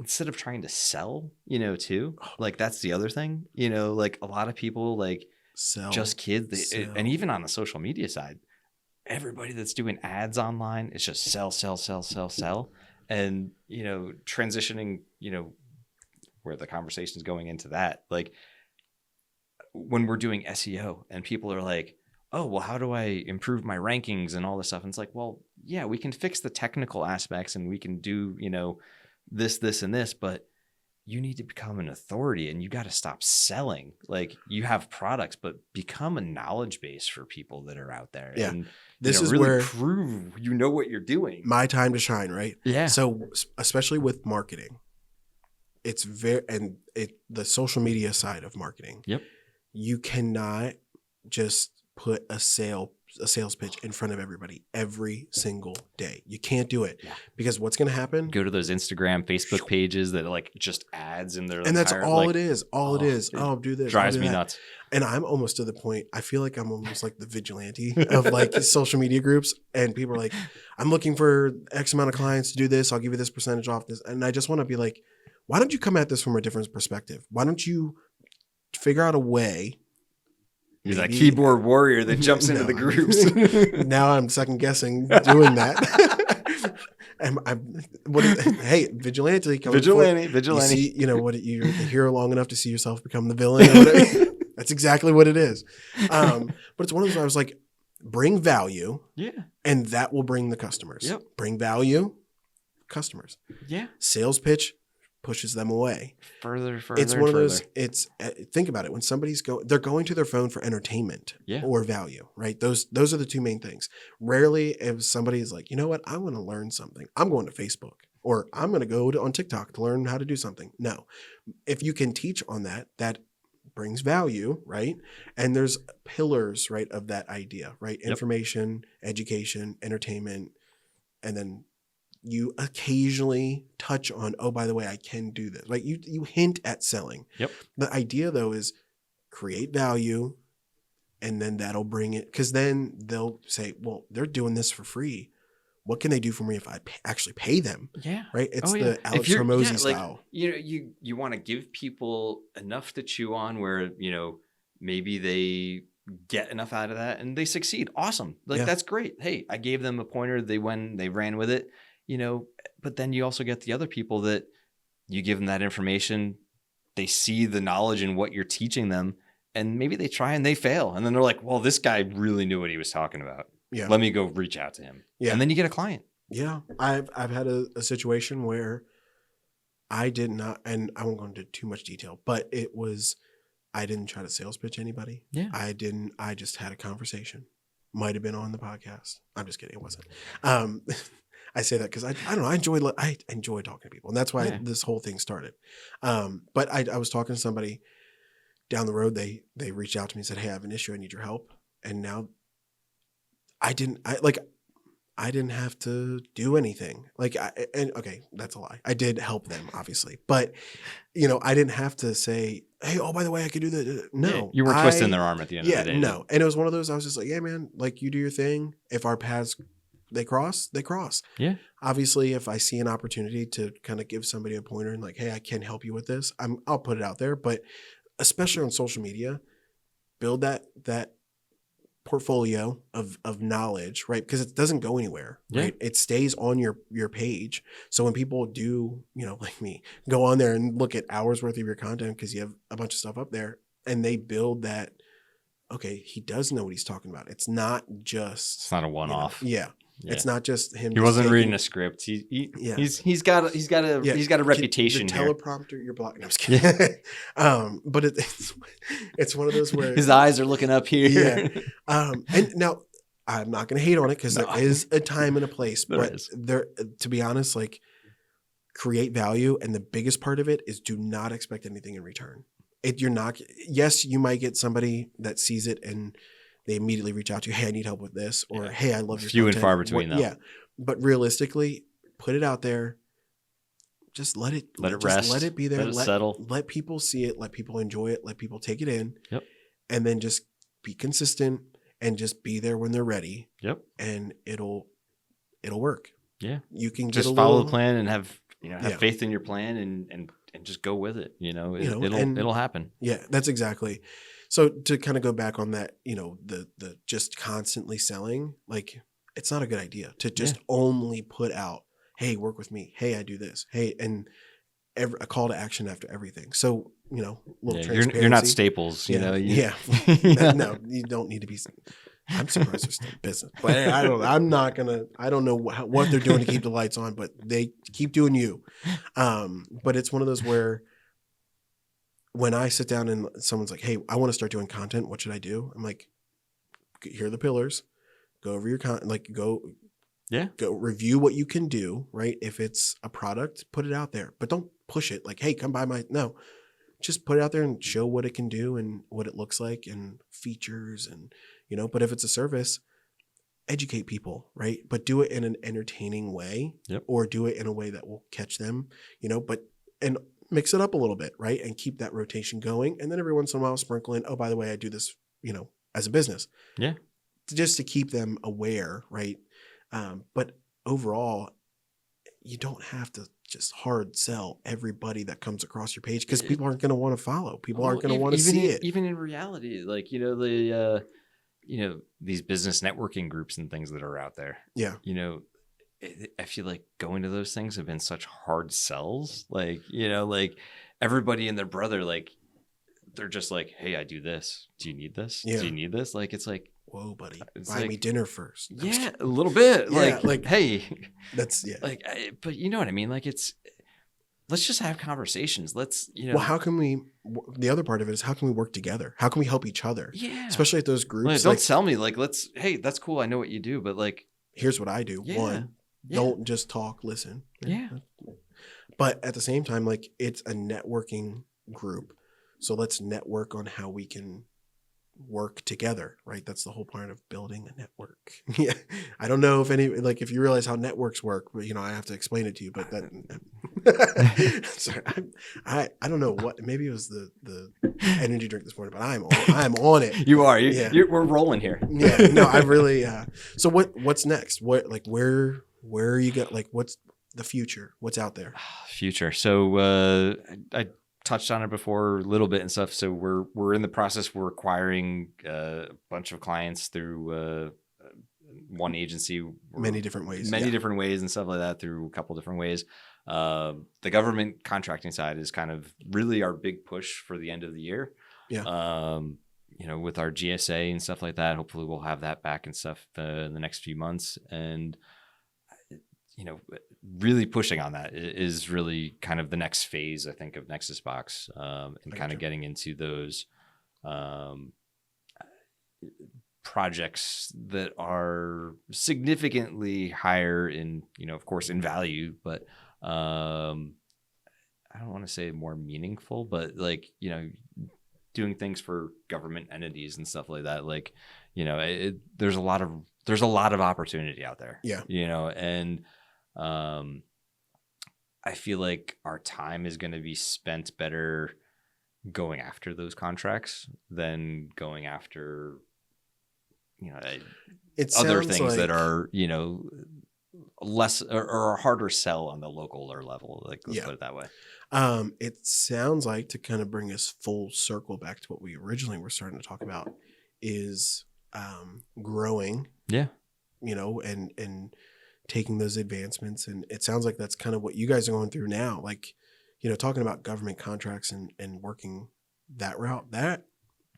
instead of trying to sell, too, like that's the other thing, like a lot of people like sell, just kids, and even on the social media side, everybody that's doing ads online, it's just sell. And, transitioning, where the conversation is going into that, like, when we're doing SEO and people are like, oh, well, how do I improve my rankings and all this stuff? And it's like, well, yeah, we can fix the technical aspects and we can do, this and this, but you need to become an authority and you got to stop selling. Like you have products, but become a knowledge base for people that are out there. Yeah. And this is really where prove what you're doing. My time to shine, right? Yeah. So especially with marketing, it's the social media side of marketing. Yep. You cannot just put a sales pitch in front of everybody every single day. You can't do it because what's going to happen? Go to those Instagram, Facebook pages that are like just ads in their, and that's all it is. All it is. Oh, do this. Drives me nuts. And I'm almost to the point. I feel like I'm almost like the vigilante of like social media groups, and people are like, "I'm looking for X amount of clients to do this. I'll give you this percentage off this." And I just want to be like, why don't you come at this from a different perspective? Why don't you figure out a way? He's that keyboard warrior that jumps into the groups. Now I'm second guessing doing that. Hey, vigilante. You see, you're the hero long enough to see yourself become the villain. That's exactly what it is. But it's one of those where I was like, bring value. Yeah. And that will bring the customers. Yep. Bring value, customers. Yeah. Sales pitch pushes them away. Further. It's one of those, think about it. When somebody's they're going to their phone for entertainment or value, right? Those are the two main things. Rarely if somebody is like, you know what, I want to learn something, I'm going to Facebook or I'm going to go on TikTok to learn how to do something. No. If you can teach on that brings value, right? And there's pillars, right, of that idea, right? Information, education, entertainment, and then you occasionally touch on, oh, by the way, I can do this. Like you hint at selling. Yep. The idea though is create value, and then that'll bring it. Because then they'll say, well, they're doing this for free. What can they do for me if I actually pay them? Yeah. Right. It's the Alex Hormozy style. You want to give people enough to chew on where, maybe they get enough out of that and they succeed. Awesome. Like, that's great. Hey, I gave them a pointer. They ran with it, but then you also get the other people that you give them that information. They see the knowledge in what you're teaching them, and maybe they try and they fail. And then they're like, well, this guy really knew what he was talking about. Yeah. Let me go reach out to him. Yeah. And then you get a client. Yeah. I've had a situation where I did not, and I won't go into too much detail, but I didn't try to sales pitch anybody. Yeah. I just had a conversation. Might have been on the podcast. I'm just kidding. It wasn't. I say that because I don't know. I enjoy talking to people, and that's why this whole thing started. But I was talking to somebody down the road. They reached out to me and said, hey, I have an issue. I need your help. And now I didn't have to do anything. Okay, that's a lie. I did help them, obviously, but I didn't have to say, hey, oh, by the way, I could do that. No, yeah, you weren't twisting their arm at the end of the day. No. And it was one of those, I was just like, yeah, man, like, you do your thing. If our paths, they cross. Yeah. Obviously, if I see an opportunity to kind of give somebody a pointer and like, hey, I can help you with this, I'll put it out there. But especially on social media, build that portfolio of knowledge, right? Because it doesn't go anywhere, right? It stays on your page. So when people do, like me, go on there and look at hours worth of your content because you have a bunch of stuff up there, and they build that, okay, he does know what he's talking about. It's not a one-off. Yeah. It's not just him. He wasn't reading a script. He's got a reputation. The teleprompter, you're blocking. I'm just kidding. But it's one of those where his eyes are looking up here. Yeah. And now I'm not going to hate on it because there is a time and a place. But to be honest, like, create value, and the biggest part of it is do not expect anything in return. Yes, you might get somebody that sees it and they immediately reach out to you, hey, I need help with this, or hey, I love your few content. and far between, though. Yeah, but realistically, put it out there. Just let it rest. Let it be there. Let it settle. Let people see it. Let people enjoy it. Let people take it in. Yep. And then just be consistent and just be there when they're ready. Yep. And it'll work. Yeah. You can just follow the plan and have faith in your plan and just go with it. It'll happen. Yeah, that's exactly. So to kind of go back on that, the just constantly selling, like, it's not a good idea to just only put out, hey, work with me. Hey, I do this. Hey, and a call to action after everything. So, little transparency. You're not Staples, No, you don't need to be. I'm surprised they're still in business, but I don't know what they're doing to keep the lights on, but they keep doing you. But it's one of those where, when I sit down and someone's like, hey, I want to start doing content, what should I do? I'm like, here are the pillars. Go over your content, go review what you can do, right? If it's a product, put it out there, but don't push it. Like, hey, come buy no, just put it out there and show what it can do and what it looks like and features and, but if it's a service, educate people, right? But do it in an entertaining way, or do it in a way that will catch them, and mix it up a little bit, right? And keep that rotation going. And then every once in a while, sprinkle in, oh, by the way, I do this, as a business. Yeah. Just to keep them aware, right? But overall, you don't have to just hard sell everybody that comes across your page because people aren't going to want to follow. People aren't going to want to see it. Even in reality, like, these business networking groups and things that are out there. Yeah. I feel like going to those things have been such hard sells. Like, like everybody and their brother, like, they're just like, hey, I do this. Do you need this? Yeah. Do you need this? Like, it's like, whoa, buddy, buy me dinner first. Yeah, a little bit. Yeah, like, hey, that's Like, but you know what I mean? Like, let's just have conversations. Let's, Well, how can we? The other part of it is how can we work together? How can we help each other? Yeah. Especially at those groups. Like, don't sell me. Like, hey, that's cool. I know what you do, but like, here's what I do. Yeah. One. Don't just talk, listen. Yeah. But at the same time, like, it's a networking group. So let's network on how we can work together, right? That's the whole point of building a network. Yeah. I don't know if if you realize how networks work, but I have to explain it to you, but that, sorry, I don't know what, maybe it was the energy drink this morning, but I'm on it. You are, we're rolling here. Yeah, no, I really, so what's next? Where are you going? Like, what's the future? What's out there? Future. So, I touched on it before a little bit and stuff. So we're in the process. We're acquiring a bunch of clients through one agency. Many different ways and stuff like that through a couple different ways. The government contracting side is kind of really our big push for the end of the year. Yeah. With our GSA and stuff like that, hopefully we'll have that back and stuff in the next few months. And really pushing on that is really kind of the next phase, I think, of Nexus Box, and kind of getting into those projects that are significantly higher in, of course, in value, but I don't want to say more meaningful, but doing things for government entities and stuff like that. There's a lot of opportunity out there. Yeah. And I feel like our time is going to be spent better going after those contracts than going after, other things that are, less or harder sell on the local or level. Let's put it that way. It sounds like, to kind of bring us full circle back to what we originally were starting to talk about, is growing. Yeah. And taking those advancements. And it sounds like that's kind of what you guys are going through now. Talking about government contracts and working that route,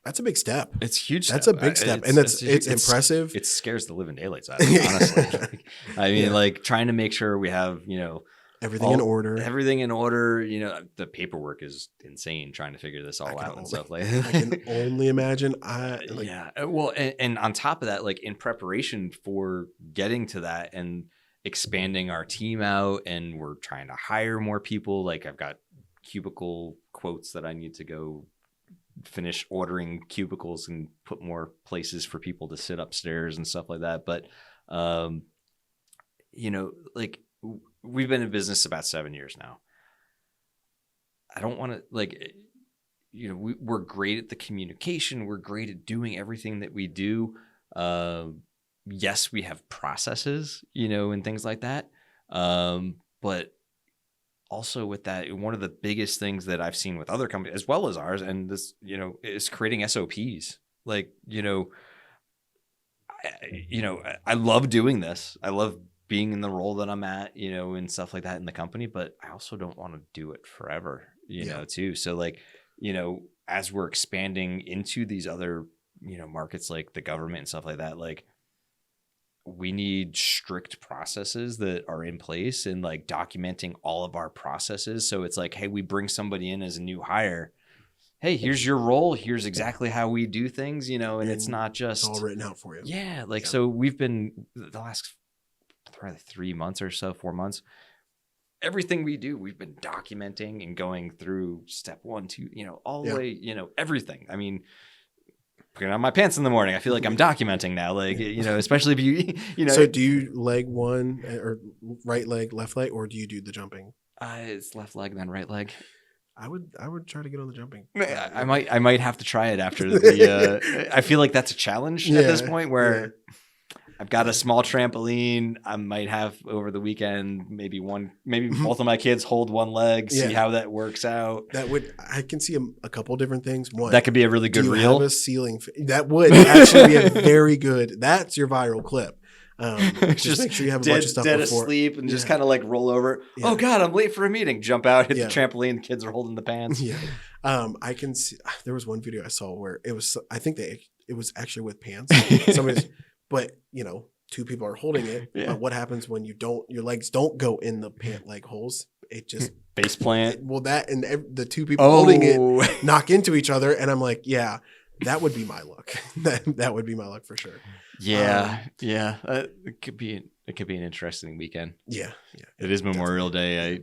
that's a big step. It's huge. That's a big step. And it's impressive. It scares the living daylights out of me, honestly. Trying to make sure we have, everything in order. Everything in order. The paperwork is insane trying to figure this all out and stuff like that. I can only imagine. Well, and on top of that, in preparation for getting to that and expanding our team out, and we're trying to hire more people. I've got cubicle quotes that I need to go finish ordering cubicles and put more places for people to sit upstairs and stuff like that. But, we've been in business about 7 years now. I don't want to we're great at the communication. We're great at doing everything that we do. Yes, we have processes, and things like that. But also with that, one of the biggest things that I've seen with other companies as well as ours, and this, is creating SOPs. I love doing this. I love being in the role that I'm at, and stuff like that in the company, but I also don't want to do it forever, too. So as we're expanding into these other, markets like the government and stuff like that, we need strict processes that are in place and documenting all of our processes. So it's hey, we bring somebody in as a new hire. Hey, here's your role. Here's exactly how we do things, and it's not just all written out for you. Yeah. So we've been the last probably 3 months or so, 4 months, everything we do, we've been documenting and going through step 1, 2, all the way, everything. I mean, putting on my pants in the morning, I feel like I'm documenting now, especially if you. So do you leg one or right leg, left leg, or do you do the jumping? It's left leg, then right leg. I would try to get on the jumping. I might have to try it after the. I feel like that's a challenge at this point where I've got a small trampoline. I might have over the weekend, maybe both of my kids hold one leg, see how that works out. I can see a couple different things. One, that could be a really good reel. Have a ceiling that would actually be a very good. That's your viral clip. Just make sure you have a bunch of stuff dead before. Asleep and just kind of roll over. Yeah. Oh God, I'm late for a meeting. Jump out, hit the trampoline. The kids are holding the pants. Yeah. I can see. There was one video I saw where it was. I think it was actually with pants. But 2 people are holding it. Yeah. But what happens when your legs don't go in the pant leg holes? It just base plant. That and the 2 people holding it knock into each other, and I'm like, yeah. That would be my luck. That would be my luck for sure. Yeah, it could be an interesting weekend. Yeah. It is Memorial Day.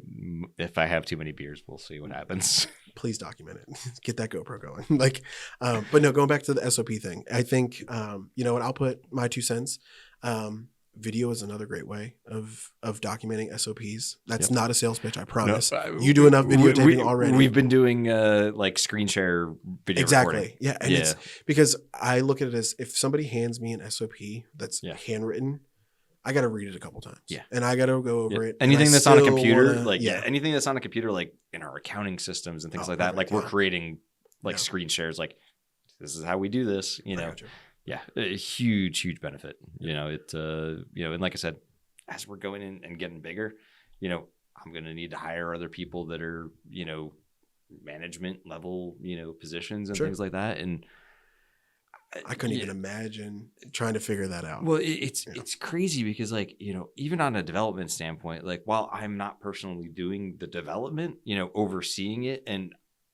If I have too many beers, we'll see what happens. please document it. Get that GoPro going. Like, but no, going back to the SOP thing, I think, you know, and I'll put my 2 cents. Video is another great way of documenting SOPs. That's not a sales pitch, I promise. No, you do enough videotaping already. We've been doing like screen share video recording. Yeah. And it's because I look at it as if somebody hands me an SOP that's handwritten, I got to read it a couple times. Yeah. And I got to go over it. Anything that's on a computer, anything that's on a computer, like in our accounting systems and things like that, like we're creating like screen shares, like this is how we do this, you know. Yeah, a huge benefit. You know, and like I said, as we're going in and getting bigger, you know, I'm going to need to hire other people that are, you know, management level, you know, positions and things like that. And I couldn't even imagine trying to figure that out. Well, it's crazy because, like, you know, even on a development standpoint, like while I'm not personally doing the development, you know, overseeing it, and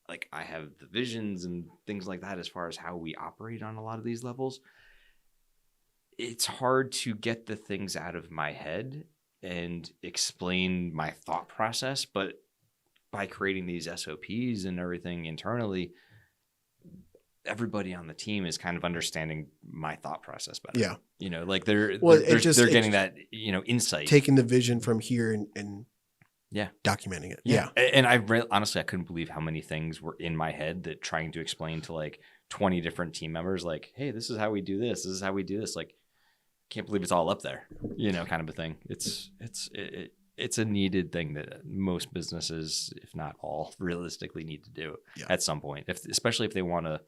like I have the visions and things like that as far as how we operate on a lot of these levels, it's hard to get the things out of my head and explain my thought process. But by creating these SOPs and everything internally, everybody on the team is kind of understanding my thought process better. Yeah. You know, like they're getting that, you know, insight. Taking the vision from here and documenting it. Yeah. And honestly, I couldn't believe how many things were in my head that trying to explain to like 20 different team members, like, hey, this is how we do this. This is how we do this. Like, can't believe it's all up there, you know, kind of a thing. It's a needed thing that most businesses, if not all, realistically need to do at some point, especially if they want to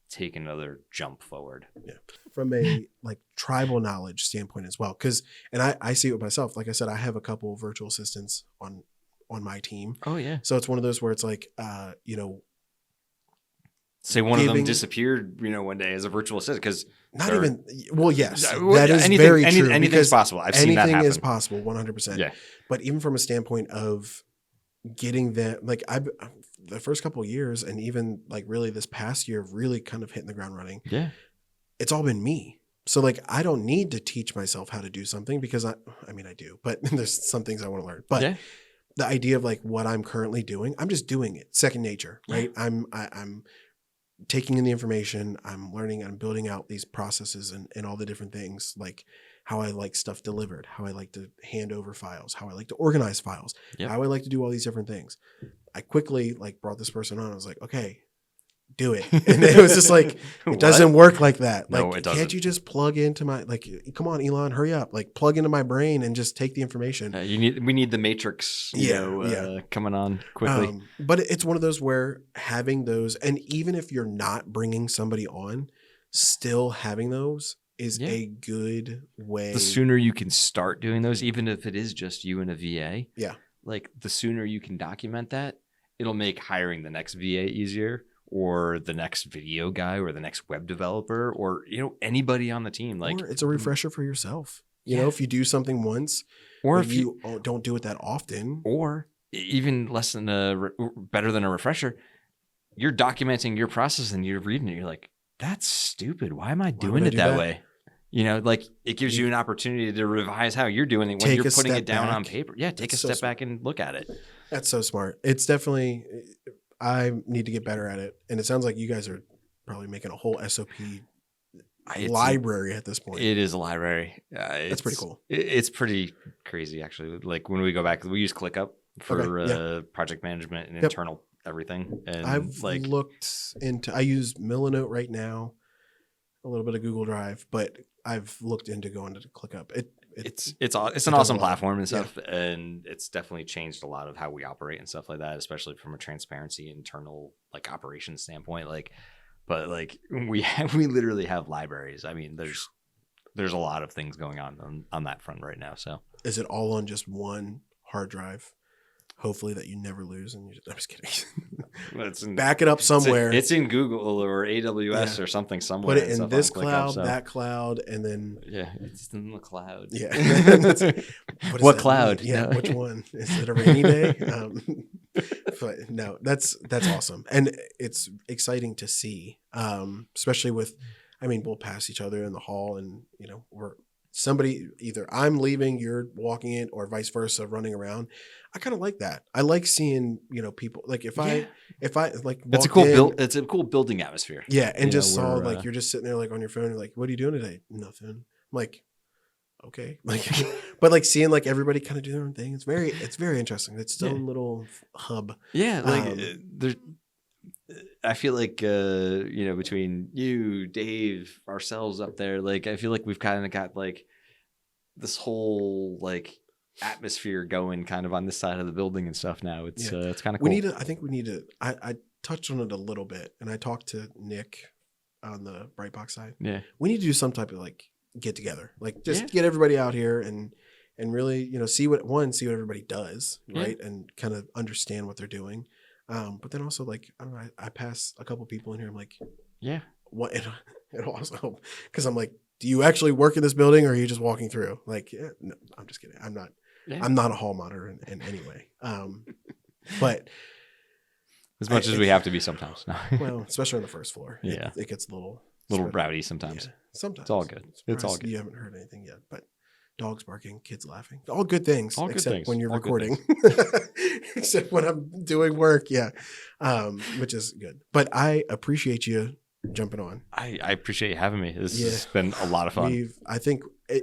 take another jump forward. Yeah. From a like tribal knowledge standpoint as well. And I see it with myself. Like I said, I have a couple of virtual assistants on my team. Oh yeah. So it's one of those where it's like, you know, say one of them disappeared, you know, one day as a virtual assistant because yes, that is very true. Anything's possible. I've seen that happen. Anything is possible, 100%. Yeah. But even from a standpoint of getting that, like the first couple of years and even like really this past year of really kind of hitting the ground running. Yeah. It's all been me. So like, I don't need to teach myself how to do something because I mean, I do, but there's some things I want to learn, but the idea of like what I'm currently doing, I'm just doing it. Second nature, right? I'm taking in the information, I'm learning, I'm building out these processes and all the different things, like how I like stuff delivered, how I like to hand over files, how I like to organize files, how I like to do all these different things. I quickly like brought this person on. I was like, okay, do it. And it was just like, it doesn't work like that. Like, no, it doesn't. Can't you just plug into my, like, come on, Elon, hurry up, like plug into my brain and just take the information. We need the matrix, coming on quickly. But it's one of those where having those, and even if you're not bringing somebody on, still having those is a good way. The sooner you can start doing those, even if it is just you and a VA. Yeah. Like the sooner you can document that, it'll make hiring the next VA easier, or the next video guy, or the next web developer, or, you know, anybody on the team. Like, or it's a refresher for yourself. You know, if you do something once, or if you don't do it that often, or even less than better than a refresher, you're documenting your process and you're reading it. You're like, that's stupid. Why am I doing it that way? You know, like it gives you an opportunity to revise how you're doing it when you're putting it down on paper. Yeah, take a step back and look at it. That's so smart. It's definitely, I need to get better at it. And it sounds like you guys are probably making a whole SOP library at this point. It is a library. That's pretty cool. It's pretty crazy, actually. Like when we go back, we use ClickUp for project management and internal everything. And I've looked into, I use Milanote right now, a little bit of Google Drive, but I've looked into going to ClickUp. It's an awesome platform and stuff, and it's definitely changed a lot of how we operate and stuff like that, especially from a transparency internal like operations standpoint. Like, but like we literally have libraries. I mean, there's a lot of things going on that front right now. So is it all on just one hard drive? Hopefully that you never lose. And I'm just kidding. Back it up somewhere. It's in Google or AWS or something somewhere. Put it in this cloud, that cloud, and then it's in the cloud. Yeah. What cloud? Yeah. No. Which one? Is it a rainy day? But no, that's awesome, and it's exciting to see, especially with. I mean, we'll pass each other in the hall, and you know somebody, either I'm leaving, you're walking in, or vice versa, running around. I kind of like that. I like seeing, people, like if I like It's a walked cool in, it's a cool building atmosphere. yeah, and You know, just saw where, like you're just sitting there like on your phone, like, what are you doing today? Nothing. I'm like, okay, like, but like seeing like everybody kind of do their own thing. It's very interesting. It's its own little hub. Yeah, like Um, there's. I feel like between you, Dave, ourselves up there, like I feel like we've kind of got like this whole like atmosphere going kind of on this side of the building and stuff now. It's kind of cool. I think we need to. I touched on it a little bit, and I talked to Nick on the Brightbox side. Yeah, We need to do some type of like get together, like just get everybody out here and really see what everybody does, right, and kind of understand what they're doing. But then also like I don't know, I pass a couple people in here. I'm like, what? And also because I'm like, do you actually work in this building, or are you just walking through? Like, no, I'm just kidding. I'm not. Yeah. I'm not a hall monitor in any way. But as much as we have to be sometimes. Well, especially on the first floor. Yeah, it gets a little rowdy sometimes. Yeah, sometimes it's all good. It's all good. You haven't heard anything yet, but dogs barking, kids laughing, all good things. All except good things. When you're all recording, except when I'm doing work. Yeah, which is good. But I appreciate you jumping on. I appreciate you having me. This has been a lot of fun.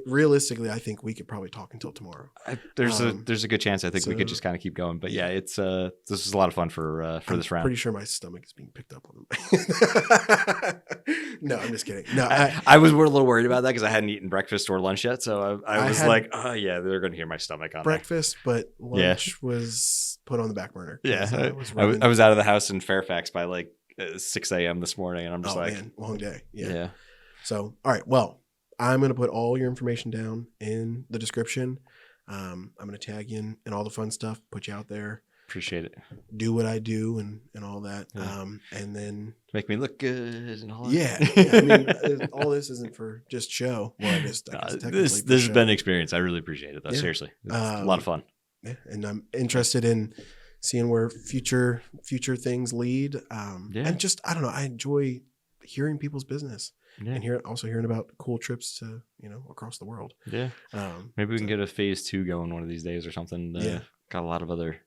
Realistically, I think we could probably talk until tomorrow. There's a good chance. I think we could just kind of keep going. But yeah, it's this is a lot of fun for this round. Pretty sure my stomach is being picked up on. No, I'm just kidding. No, I was a little worried about that because I hadn't eaten breakfast or lunch yet. So I was like, oh yeah, they're going to hear my stomach on breakfast, but lunch was put on the back burner. Yeah, I was out of the house in Fairfax by like 6 a.m. this morning, and I'm just man, long day. Yeah. So, all right. Well, I'm going to put all your information down in the description. I'm going to tag you in all the fun stuff, put you out there. Appreciate it. Do what I do and all that. Yeah. And then make me look good and all that. Yeah. I mean, all this isn't for just show. Well, I guess this has been an experience. I really appreciate it though. Yeah. Seriously. It's a lot of fun. Yeah. And I'm interested in seeing where future things lead. And just, I don't know, I enjoy hearing people's business and hearing about cool trips to, across the world. Yeah. Maybe we can get a phase 2 going one of these days or something. Got a lot of other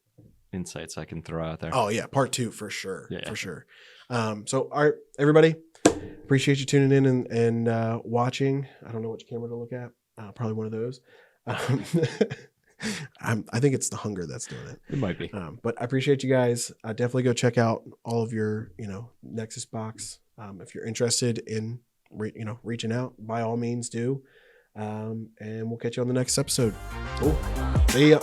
insights I can throw out there. Oh yeah. Part 2 for sure. Yeah. For sure. So all right, everybody, appreciate you tuning in and watching. I don't know which camera to look at. Probably one of those. I think it's the hunger that's doing it. It might be. But I appreciate you guys. Definitely go check out all of your, Nexus Box. If you're interested in, reaching out, by all means do. And we'll catch you on the next episode. Cool. See ya.